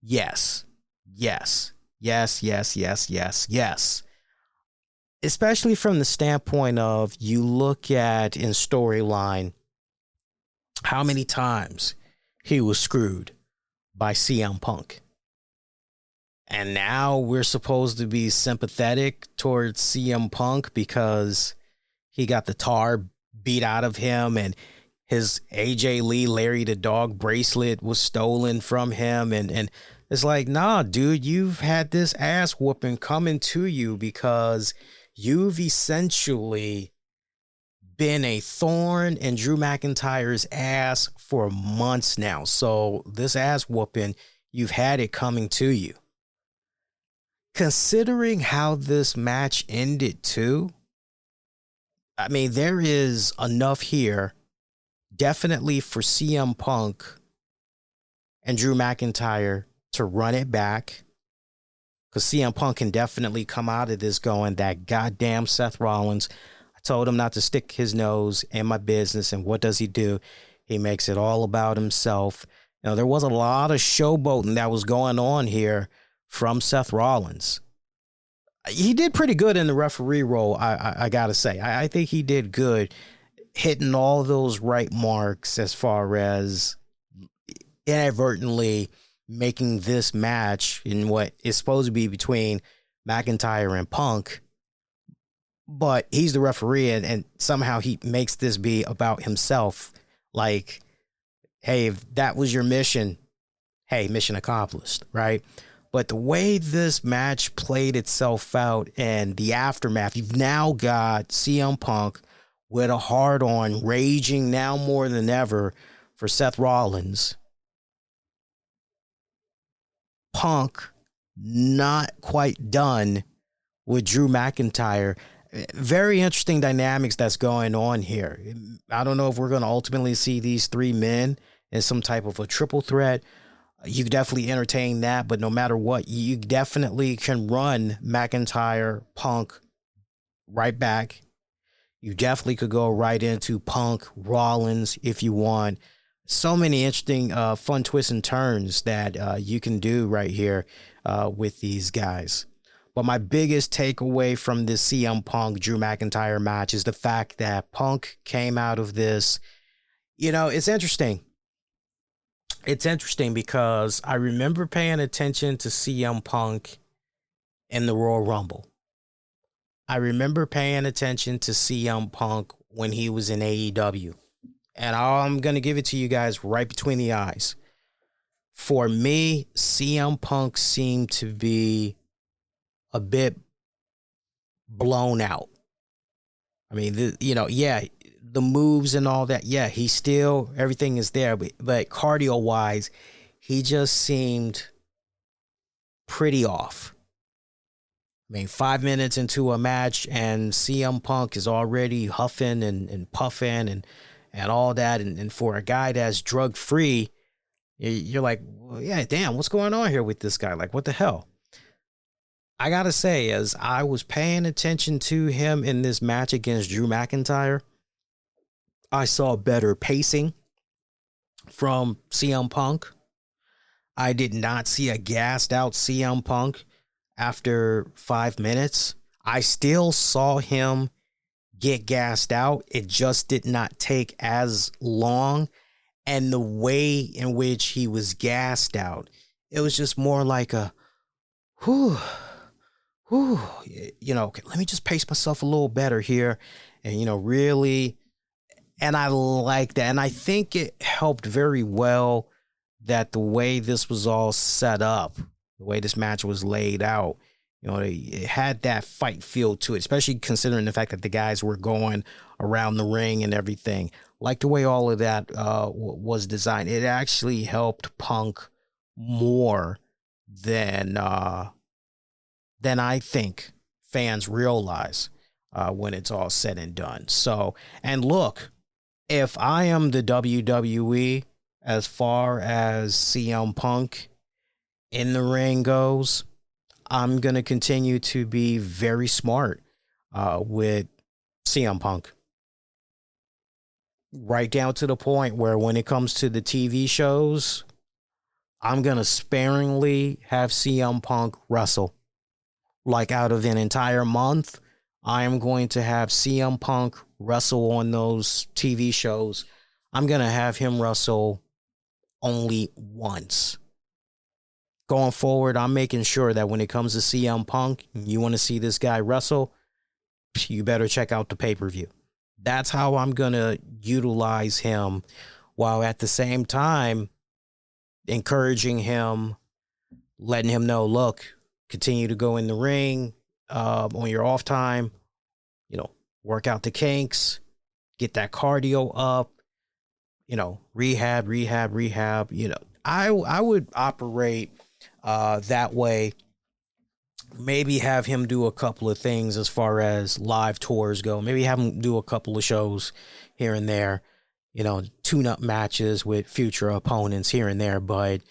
yes. Especially from the standpoint of you look at in storyline how many times he was screwed by CM Punk. And now we're supposed to be sympathetic towards CM Punk because he got the tar beat out of him and his AJ Lee Larry the Dog bracelet was stolen from him. And it's like, nah, dude, you've had this ass whooping coming to you because you've essentially been a thorn in Drew McIntyre's ass for months now. So this ass whooping, you've had it coming to you. Considering how this match ended too, I mean, there is enough here definitely for CM Punk and Drew McIntyre to run it back. Because CM Punk can definitely come out of this going, that goddamn Seth Rollins, I told him not to stick his nose in my business. And what does he do? He makes it all about himself. You know, there was a lot of showboating that was going on here from Seth Rollins. He did pretty good in the referee role, I gotta say. I think he did good hitting all those right marks as far as inadvertently making this match in what is supposed to be between McIntyre and Punk. But he's the referee, and somehow he makes this be about himself. Like, hey, if that was your mission, hey, mission accomplished, right? But the way this match played itself out and the aftermath, you've now got CM Punk with a hard-on, raging now more than ever for Seth Rollins. Punk not quite done with Drew McIntyre. Very interesting dynamics that's going on here. I don't know if we're going to ultimately see these three men in some type of a triple threat. You definitely entertain that, but no matter what, you definitely can run McIntyre, Punk right back. You definitely could go right into Punk, Rollins if you want. So many interesting, fun twists and turns that you can do right here with these guys. But my biggest takeaway from this CM Punk Drew McIntyre match is the fact that Punk came out of this. You know, it's interesting. It's interesting because I remember paying attention to CM Punk in the Royal Rumble. I remember paying attention to CM Punk when he was in AEW. And I'm going to give it to you guys right between the eyes. For me, CM Punk seemed to be a bit blown out. I mean, the moves and all that. Yeah, he's still, everything is there. But cardio-wise, he just seemed pretty off. I mean, 5 minutes into a match and CM Punk is already huffing and puffing and all that. And for a guy that's drug-free, you're like, well, yeah, damn, what's going on here with this guy? Like, what the hell? I got to say, as I was paying attention to him in this match against Drew McIntyre, I saw better pacing from CM Punk. I did not see a gassed out CM Punk after 5 minutes. I still saw him get gassed out. It just did not take as long. And the way in which he was gassed out, it was just more like a, whew, let me just pace myself a little better here. And, really, and I like that. And I think it helped very well that the way this was all set up, the way this match was laid out, it had that fight feel to it, especially considering the fact that the guys were going around the ring and everything. Like the way all of that was designed, it actually helped Punk more than I think fans realize when it's all said and done. So, and look, if I am the WWE as far as CM Punk in the ring goes, I'm going to continue to be very smart with CM Punk. Right down to the point where when it comes to the TV shows, I'm going to sparingly have CM Punk wrestle. Like out of an entire month, I am going to have CM Punk wrestle on those TV shows. I'm going to have him wrestle only once. Going forward, I'm making sure that when it comes to CM Punk, you want to see this guy wrestle, you better check out the pay-per-view. That's how I'm going to utilize him, while at the same time encouraging him, letting him know, look, continue to go in the ring on your off time, work out the kinks, get that cardio up, rehab. I would operate that way. Maybe have him do a couple of things as far as live tours go. Maybe have him do a couple of shows here and there, tune-up matches with future opponents here and there. But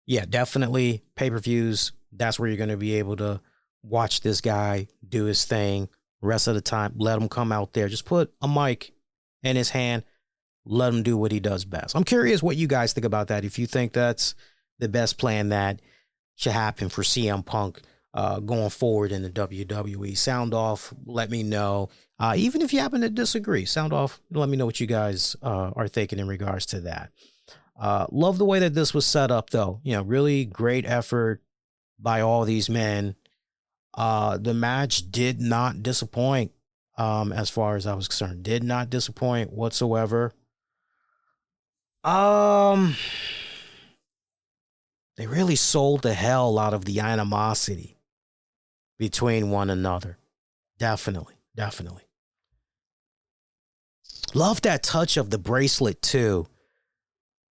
yeah, definitely pay-per-views. That's where you're going to be able to watch this guy do his thing. Rest of the time, let him come out there. Just put a mic in his hand. Let him do what he does best. I'm curious what you guys think about that. If you think that's the best plan that should happen for CM Punk going forward in the WWE. Sound off, let me know. Even if you happen to disagree, sound off, let me know what you guys are thinking in regards to that. Love the way that this was set up, though. Really great effort by all these men. The match did not disappoint as far as I was concerned. Did not disappoint whatsoever. They really sold the hell out of the animosity between one another. Definitely. Love that touch of the bracelet, too.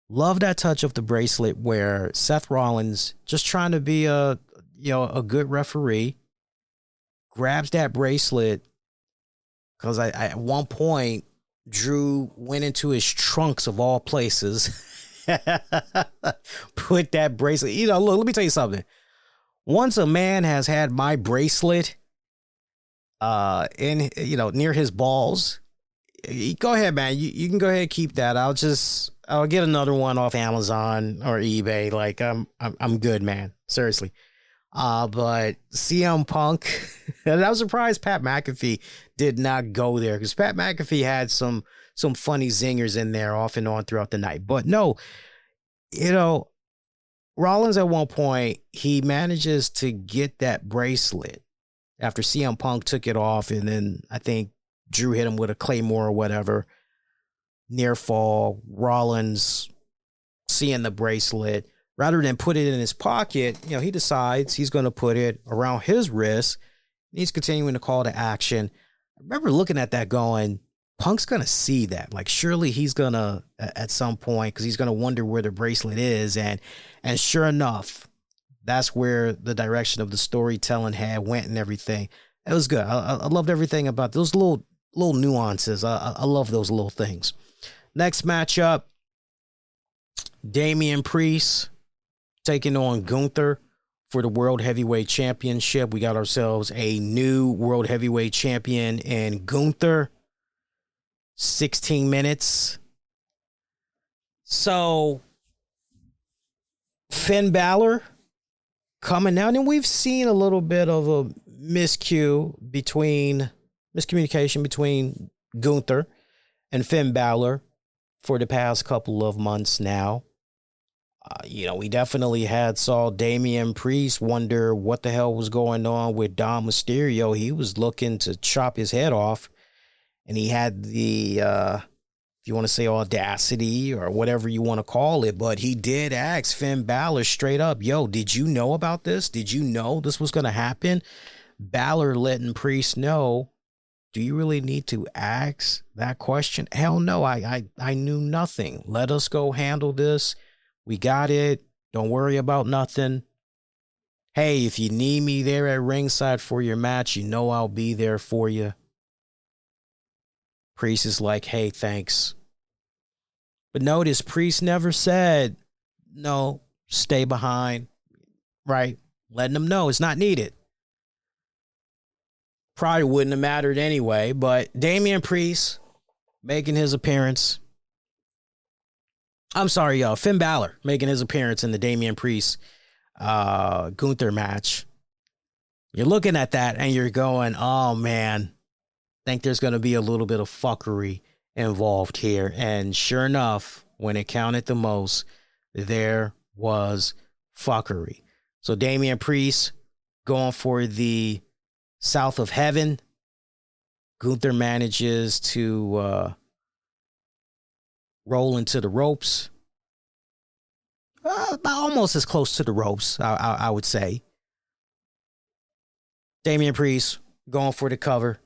Love that touch of the bracelet where Seth Rollins, just trying to be a good referee, grabs that bracelet, because at one point Drew went into his trunks of all places, put that bracelet. Look, let me tell you something. Once a man has had my bracelet near his balls, go ahead, man. You can go ahead and keep that. I'll get another one off Amazon or eBay. Like I'm good, man. Seriously. But CM Punk, and I was surprised Pat McAfee did not go there, because Pat McAfee had some funny zingers in there off and on throughout the night. But no, Rollins at one point, he manages to get that bracelet after CM Punk took it off, and then I think Drew hit him with a Claymore or whatever. Near fall, Rollins seeing the bracelet, rather than put it in his pocket, he decides he's going to put it around his wrist. He's continuing to call to action. I remember looking at that going, Punk's going to see that. Like, surely he's going to, at some point, because he's going to wonder where the bracelet is. And sure enough, that's where the direction of the storytelling went and everything. It was good. I loved everything about those little nuances. I love those little things. Next matchup, Damian Priest taking on Gunther for the World Heavyweight Championship. We got ourselves a new World Heavyweight Champion in Gunther. 16 minutes. So, Finn Balor coming out, and we've seen a little bit of a miscommunication between Gunther and Finn Balor for the past couple of months now. We definitely saw Damian Priest wonder what the hell was going on with Dom Mysterio. He was looking to chop his head off, and he had the, if you want to say audacity or whatever you want to call it, but he did ask Finn Balor straight up, yo, did you know about this? Did you know this was going to happen? Balor letting Priest know, do you really need to ask that question? Hell no, I knew nothing. Let us go handle this. We got it. Don't worry about nothing. Hey, if you need me there at ringside for your match, I'll be there for you. Priest is like, hey, thanks. But notice, Priest never said, no, stay behind, right? Letting them know it's not needed. Probably wouldn't have mattered anyway, but Damian Priest making his appearance. I'm sorry, Finn Balor making his appearance in the Damian Priest Gunther match. You're looking at that and you're going, oh man, think there's going to be a little bit of fuckery involved here. And sure enough, when it counted the most, there was fuckery. So Damian Priest going for the South of Heaven. Gunther manages to roll into the ropes. Almost as close to the ropes, I would say. Damian Priest going for the cover.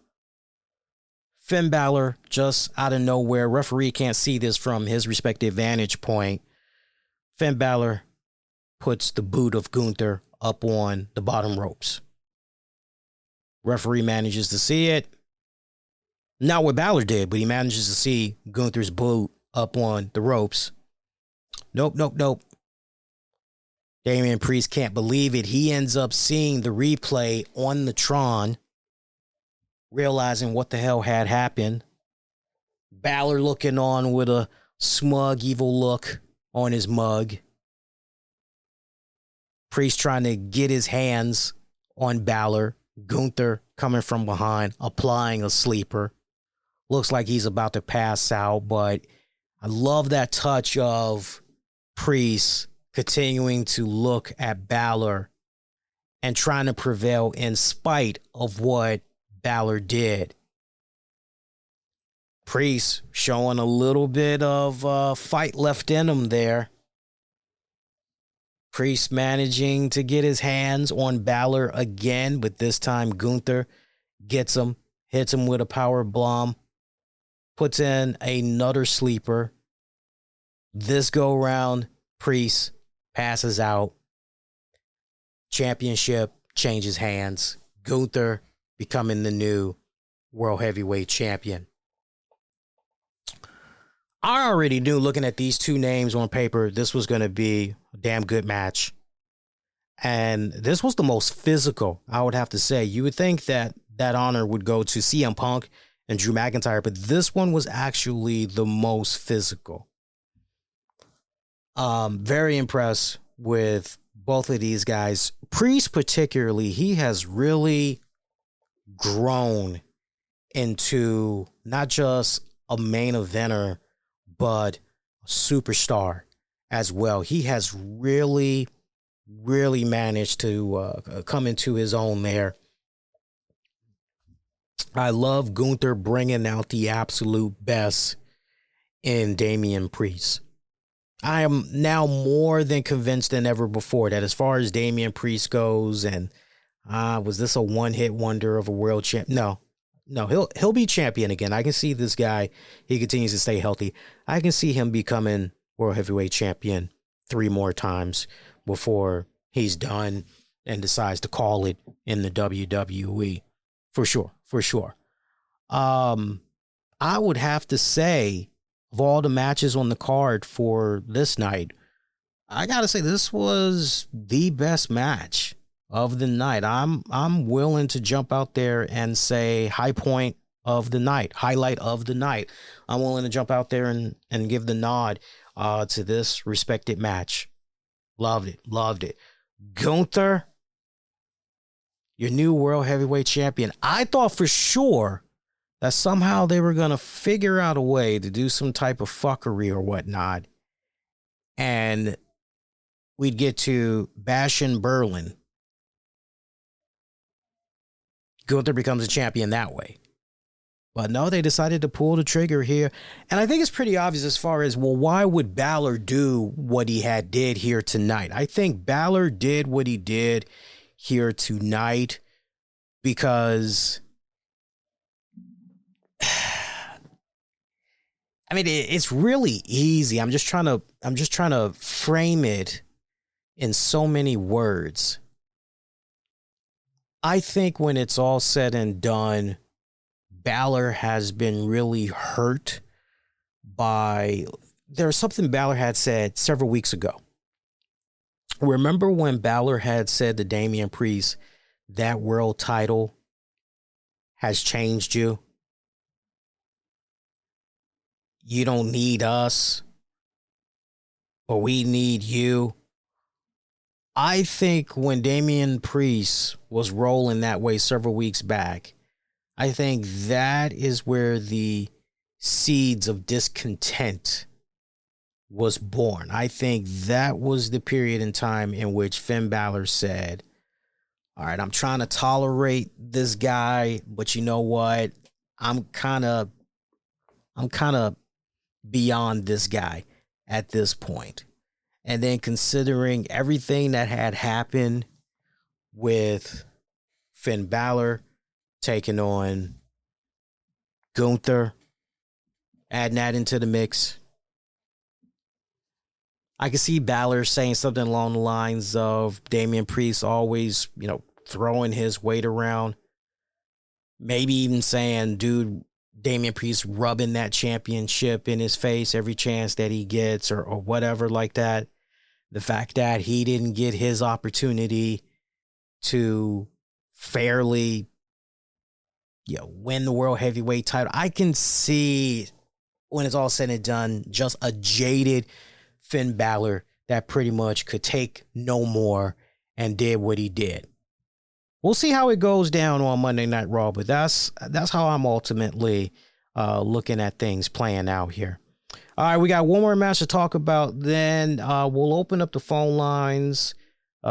Finn Balor just out of nowhere. Referee can't see this from his respective vantage point. Finn Balor puts the boot of Gunther up on the bottom ropes. Referee manages to see it. Not what Balor did, but he manages to see Gunther's boot up on the ropes. Nope. Damian Priest can't believe it. He ends up seeing the replay on the Tron, realizing what the hell had happened. Balor looking on with a smug, evil look on his mug. Priest trying to get his hands on Balor. Gunther coming from behind, applying a sleeper. Looks like he's about to pass out, but I love that touch of Priest continuing to look at Balor and trying to prevail in spite of what Balor did. Priest showing a little bit of fight left in him there. Priest managing to get his hands on Balor again, but this time Gunther gets him, hits him with a power bomb, puts in another sleeper. This go round, Priest passes out. Championship changes hands. Gunther becoming the new World Heavyweight Champion. I already knew, looking at these two names on paper, this was going to be a damn good match. And this was the most physical, I would have to say. You would think that that honor would go to CM Punk and Drew McIntyre, but this one was actually the most physical. Very impressed with both of these guys. Priest particularly, he has really grown into not just a main eventer, but a superstar as well. He has really managed to come into his own there. I love Gunther bringing out the absolute best in Damian Priest. I am now more than convinced than ever before that as far as Damian Priest goes, and was this a one-hit wonder of a world champ? No, he'll be champion again. I can see this guy. He continues to stay healthy. I can see him becoming World Heavyweight Champion 3 more times before he's done and decides to call it in the WWE. For sure. I would have to say, of all the matches on the card for this night, I gotta say this was the best match of the night. I'm willing to jump out there and say highlight of the night. I'm willing to jump out there and give the nod to this respected match. Loved it. Gunther, your new World Heavyweight Champion. I thought for sure that somehow they were going to figure out a way to do some type of fuckery or whatnot, and we'd get to Bash in Berlin. Gunther becomes a champion that way. But no, they decided to pull the trigger here. And I think it's pretty obvious as far as, well, why would Balor do what he did here tonight? I think Balor did what he did here tonight because, I mean, it's really easy. I'm just trying to frame it in so many words. I think when it's all said and done, Balor has been really hurt by, there's something Balor had said several weeks ago. Remember when Balor had said to Damian Priest, that world title has changed you? You don't need us. but we need you. I think when Damian Priest was rolling that way several weeks back, I think that is where the seeds of discontent was born. I think that was the period in time in which Finn Balor said, all right, I'm trying to tolerate this guy, but you know what? I'm kind of beyond this guy at this point. And then considering everything that had happened with Finn Balor taking on Gunther, adding that into the mix, I can see Balor saying something along the lines of Damian Priest always, throwing his weight around. Maybe even saying, dude, Damian Priest rubbing that championship in his face every chance that he gets or whatever like that. The fact that he didn't get his opportunity to fairly, win the world heavyweight title. I can see, when it's all said and done, just a jaded Finn Balor that pretty much could take no more and did what he did. We'll see how it goes down on Monday Night Raw, but that's how I'm ultimately looking at things playing out here. All right, we got one more match to talk about. Then we'll open up the phone lines.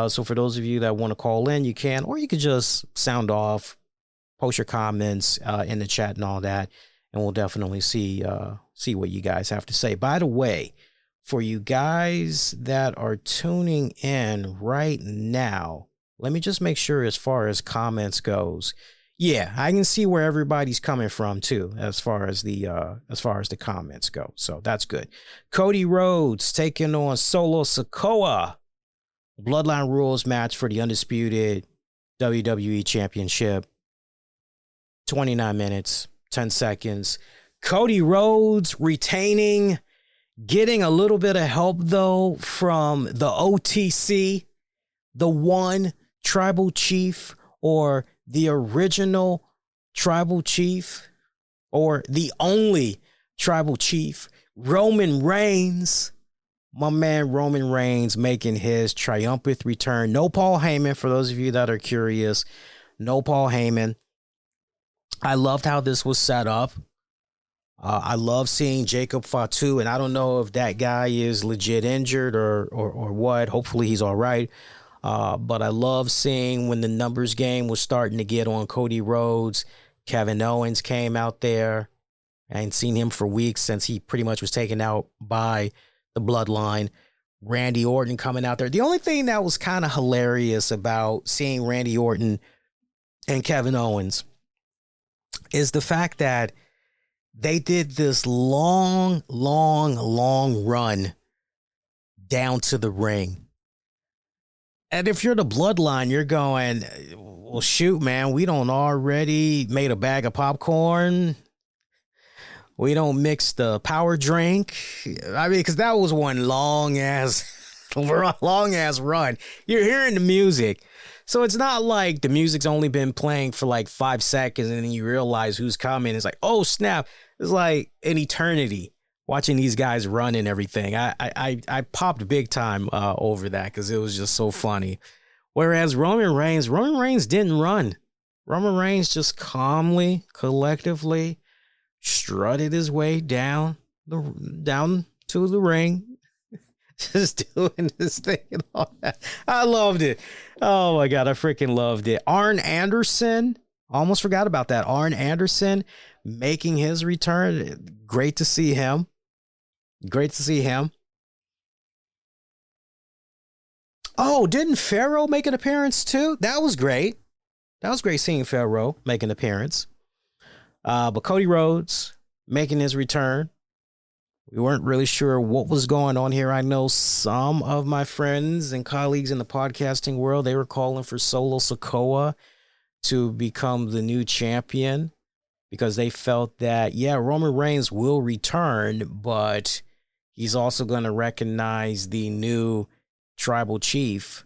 So for those of you that want to call in, you can, or you could just sound off, post your comments in the chat and all that, and we'll definitely see what you guys have to say. By the way, for you guys that are tuning in right now, let me just make sure as far as comments goes. Yeah, I can see where everybody's coming from too, as far as the comments go. So that's good. Cody Rhodes taking on Solo Sikoa. Bloodline rules match for the Undisputed WWE Championship. 29 minutes, 10 seconds. Cody Rhodes retaining, getting a little bit of help though from the OTC, the one tribal chief, or the original tribal chief, or the only tribal chief, Roman Reigns. My man Roman Reigns making his triumphant return. No Paul Heyman, for those of you that are curious. No Paul Heyman. I loved how this was set up. I love seeing Jacob Fatu, and I don't know if that guy is legit injured or what. Hopefully he's all right. But I love seeing when the numbers game was starting to get on Cody Rhodes. Kevin Owens came out there. I ain't seen him for weeks since he pretty much was taken out by the Bloodline. Randy Orton coming out there. The only thing that was kind of hilarious about seeing Randy Orton and Kevin Owens is the fact that they did this long run down to the ring. And if you're the Bloodline, you're going, well, shoot, man, we don't already made a bag of popcorn. We don't mix the power drink. I mean, because that was one long ass run. You're hearing the music. So it's not like the music's only been playing for like 5 seconds and then you realize who's coming. It's like, oh, snap. It's like an eternity watching these guys run and everything. I popped big time over that because it was just so funny. Whereas Roman Reigns didn't run. Roman Reigns just calmly, collectively strutted his way down to the ring. Just doing this thing and all that. I loved it. Oh my God, I freaking loved it. Arn Anderson, almost forgot about that. Arn Anderson making his return. Great to see him. Great to see him. Oh, didn't Pharaoh make an appearance too? That was great. That was great seeing Pharaoh make an appearance. But Cody Rhodes making his return. We weren't really sure what was going on here. I know some of my friends and colleagues in the podcasting world, they were calling for Solo Sikoa to become the new champion because they felt that, yeah, Roman Reigns will return, but he's also going to recognize the new tribal chief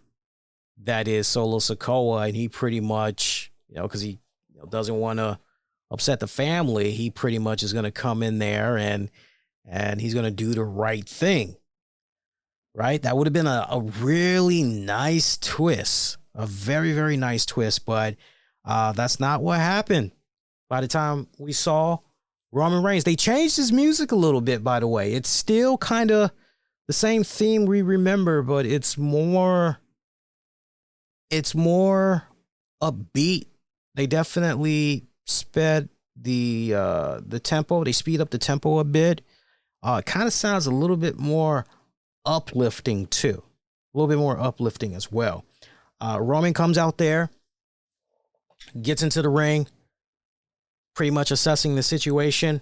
that is Solo Sikoa, and he pretty much, because he doesn't want to upset the family, he pretty much is going to come in there and he's going to do the right thing. right? That would have been a really nice twist, a very, very nice twist, but that's not what happened. By the time we saw Roman Reigns, they changed his music a little bit, by the way. It's still kind of the same theme we remember, but it's more upbeat. They definitely sped the tempo. They speed up the tempo a bit. It kind of sounds a little bit more uplifting too. A little bit more uplifting as well. Roman comes out there, gets into the ring, pretty much assessing the situation,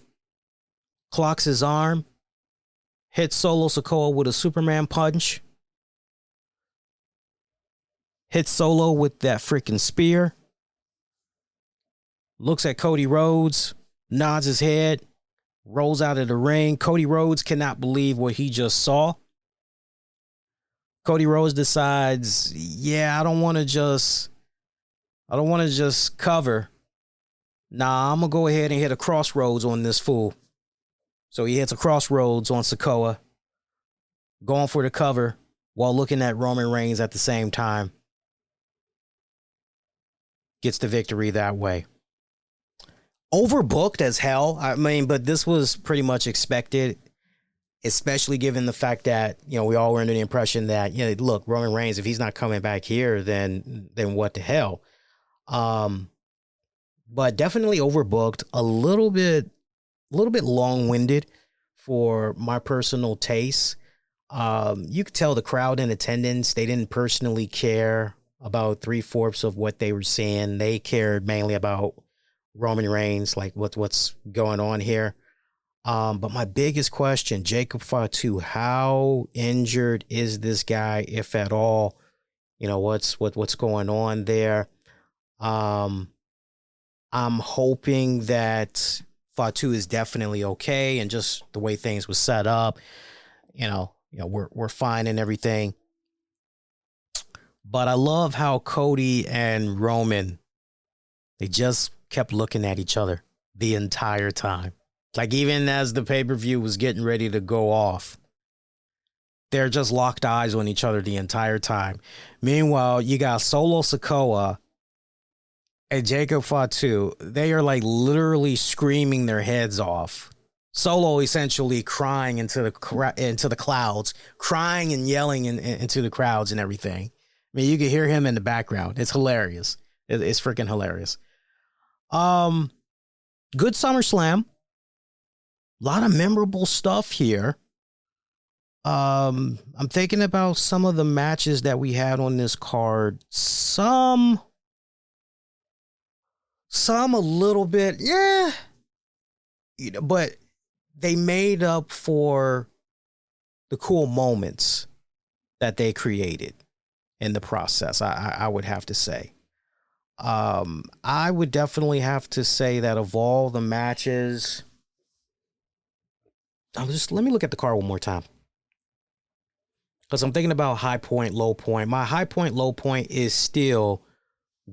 clocks his arm, hits Solo Sikoa with a Superman punch, hits Solo with that freaking spear, looks at Cody Rhodes, nods his head, rolls out of the ring. Cody Rhodes cannot believe what he just saw. Cody Rhodes decides, I don't want to just cover. Nah, I'm going to go ahead and hit a crossroads on this fool. So he hits a crossroads on Sikoa, going for the cover while looking at Roman Reigns at the same time. Gets the victory that way. Overbooked as hell. I mean, but this was pretty much expected, especially given the fact that, we all were under the impression that, look, Roman Reigns, if he's not coming back here, then what the hell? But definitely overbooked, a little bit long-winded for my personal taste. You could tell the crowd in attendance, they didn't personally care about 3/4 of what they were seeing. They cared mainly about Roman Reigns, like what's going on here. But my biggest question, Jacob Fatu, how injured is this guy, if at all? What's going on there? I'm hoping that Fatu is definitely okay, and just the way things were set up, we're fine and everything. But I love how Cody and Roman, they just kept looking at each other the entire time. Like, even as the pay-per-view was getting ready to go off, they're just locked eyes on each other the entire time. Meanwhile, you got Solo Sikoa and Jacob Fatu. They are like literally screaming their heads off. Solo essentially crying into the clouds, crying and yelling into the crowds and everything. I mean, you can hear him in the background. It's hilarious. It's freaking hilarious. Good SummerSlam. A lot of memorable stuff here. I'm thinking about some of the matches that we had on this card. Some a little bit, but they made up for the cool moments that they created in the process. I would have to say. I would definitely have to say that of all the matches, let me look at the card one more time, because I'm thinking about high point, low point. My high point, low point is still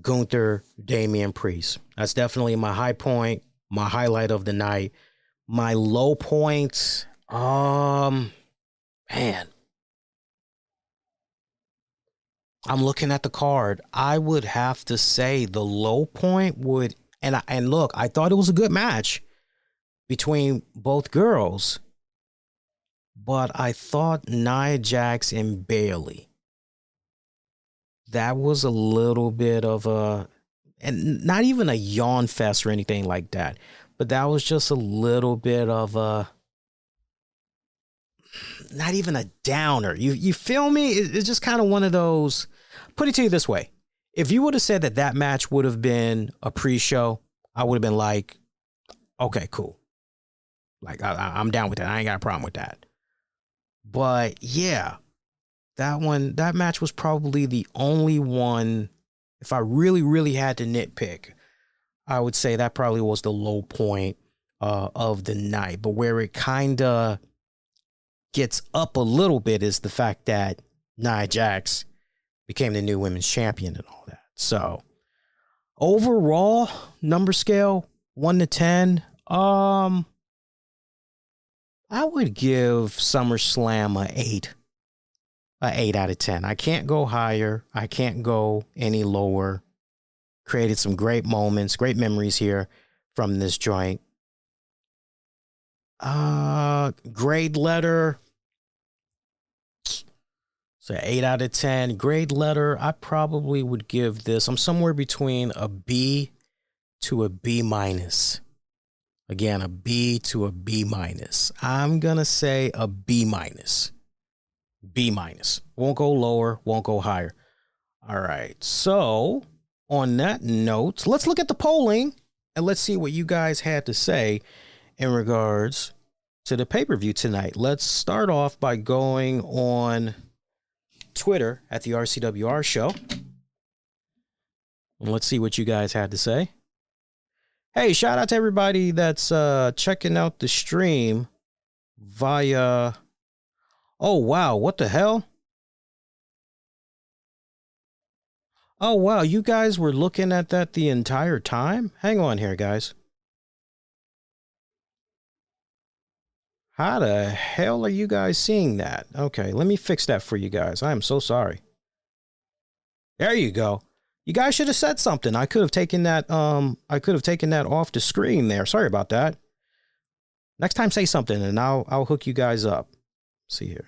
Gunther, Damian Priest. That's definitely my high point, my highlight of the night. My low point, man, I'm looking at the card. I would have to say the low point would, and look, I thought it was a good match between both girls, but I thought Nia Jax and Bayley, that was a little bit of a, and not even a yawn fest or anything like that, but that was just a little bit of a, not even a downer. You feel me? It's just kind of one of those. Put it to you this way. If you would have said that match would have been a pre-show, I would have been like, okay, cool. Like, I'm down with that. I ain't got a problem with that. But yeah, that match was probably the only one, if I really, really had to nitpick, I would say that probably was the low point of the night. But where it kind of gets up a little bit is the fact that Nia Jax became the new women's champion and all that. So overall, number scale 1 to 10, I would give SummerSlam a 8. a 8 out of 10. I can't go higher. I can't go any lower. Created some great moments, great memories here from this joint. Grade letter. So 8 out of 10. Grade letter, I probably would give this. I'm somewhere between a B to a B minus. Again, a B to a B minus. I'm going to say a B minus. B minus. Won't go lower, won't go higher. All right. So on that note, let's look at the polling and let's see what you guys had to say in regards to the pay-per-view tonight. Let's start off by going on Twitter at the RCWR show. And let's see what you guys had to say. Hey, shout out to everybody that's checking out the stream via... Oh, wow. What the hell? Oh, wow. You guys were looking at that the entire time? Hang on here, guys. How the hell are you guys seeing that? Okay, let me fix that for you guys. I am so sorry. There you go. You guys should have said something. I could have taken that off the screen there. Sorry about that. Next time say something and I'll hook you guys up. See here.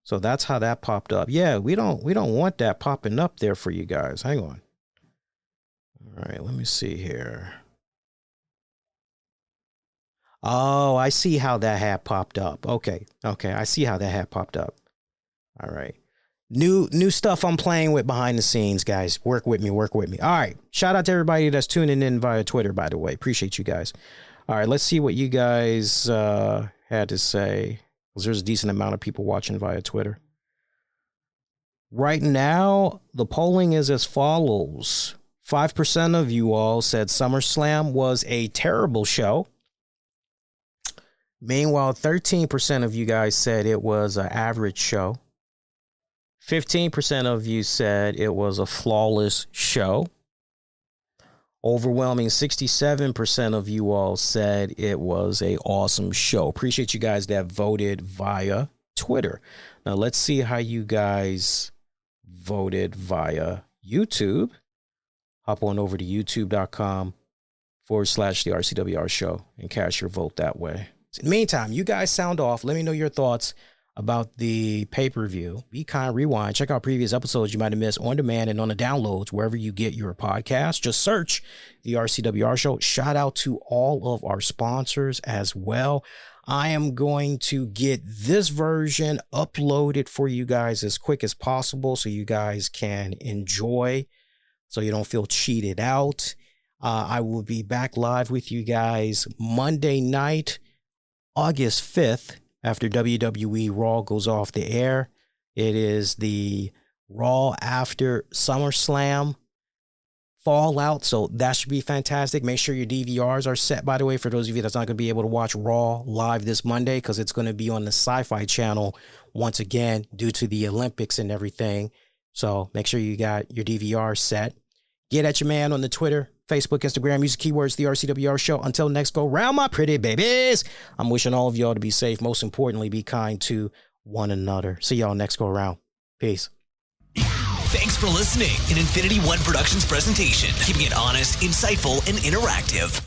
So that's how that popped up. Yeah, we don't want that popping up there for you guys. Hang on. All right, let me see here. Oh, I see how that had popped up. Okay, I see how that had popped up. All right. New stuff I'm playing with behind the scenes, guys. Work with me. All right. Shout out to everybody that's tuning in via Twitter, by the way. Appreciate you guys. All right, let's see what you guys had to say. There's a decent amount of people watching via Twitter. Right now, the polling is as follows. 5% of you all said SummerSlam was a terrible show. Meanwhile, 13% of you guys said it was an average show. 15% of you said it was a flawless show. Overwhelming 67% of you all said it was an awesome show. Appreciate you guys that voted via Twitter. Now, let's see how you guys voted via YouTube. Hop on over to youtube.com/the RCWR show and cast your vote that way. In the meantime, you guys sound off. Let me know your thoughts about the pay-per-view. Be kind, rewind. Check out previous episodes you might have missed on demand and on the downloads wherever you get your podcast. Just search the RCWR show. Shout out to all of our sponsors as well. I am going to get this version uploaded for you guys as quick as possible so you guys can enjoy, so you don't feel cheated out. I will be back live with you guys Monday night, August 5th, after WWE Raw goes off the air. It is the Raw after SummerSlam Fallout, so that should be fantastic. Make sure your DVRs are set, by the way, for those of you that's not going to be able to watch Raw live this Monday, because it's going to be on the Sci-Fi channel once again due to the Olympics and everything. So make sure you got your DVR set. Get at your man on the Twitter, Facebook, Instagram. Use the keywords, the RCWR show. Until next go round, my pretty babies. I'm wishing all of y'all to be safe. Most importantly, be kind to one another. See y'all next go around. Peace. Thanks for listening. An Infinity One Productions presentation, keeping it honest, insightful, and interactive.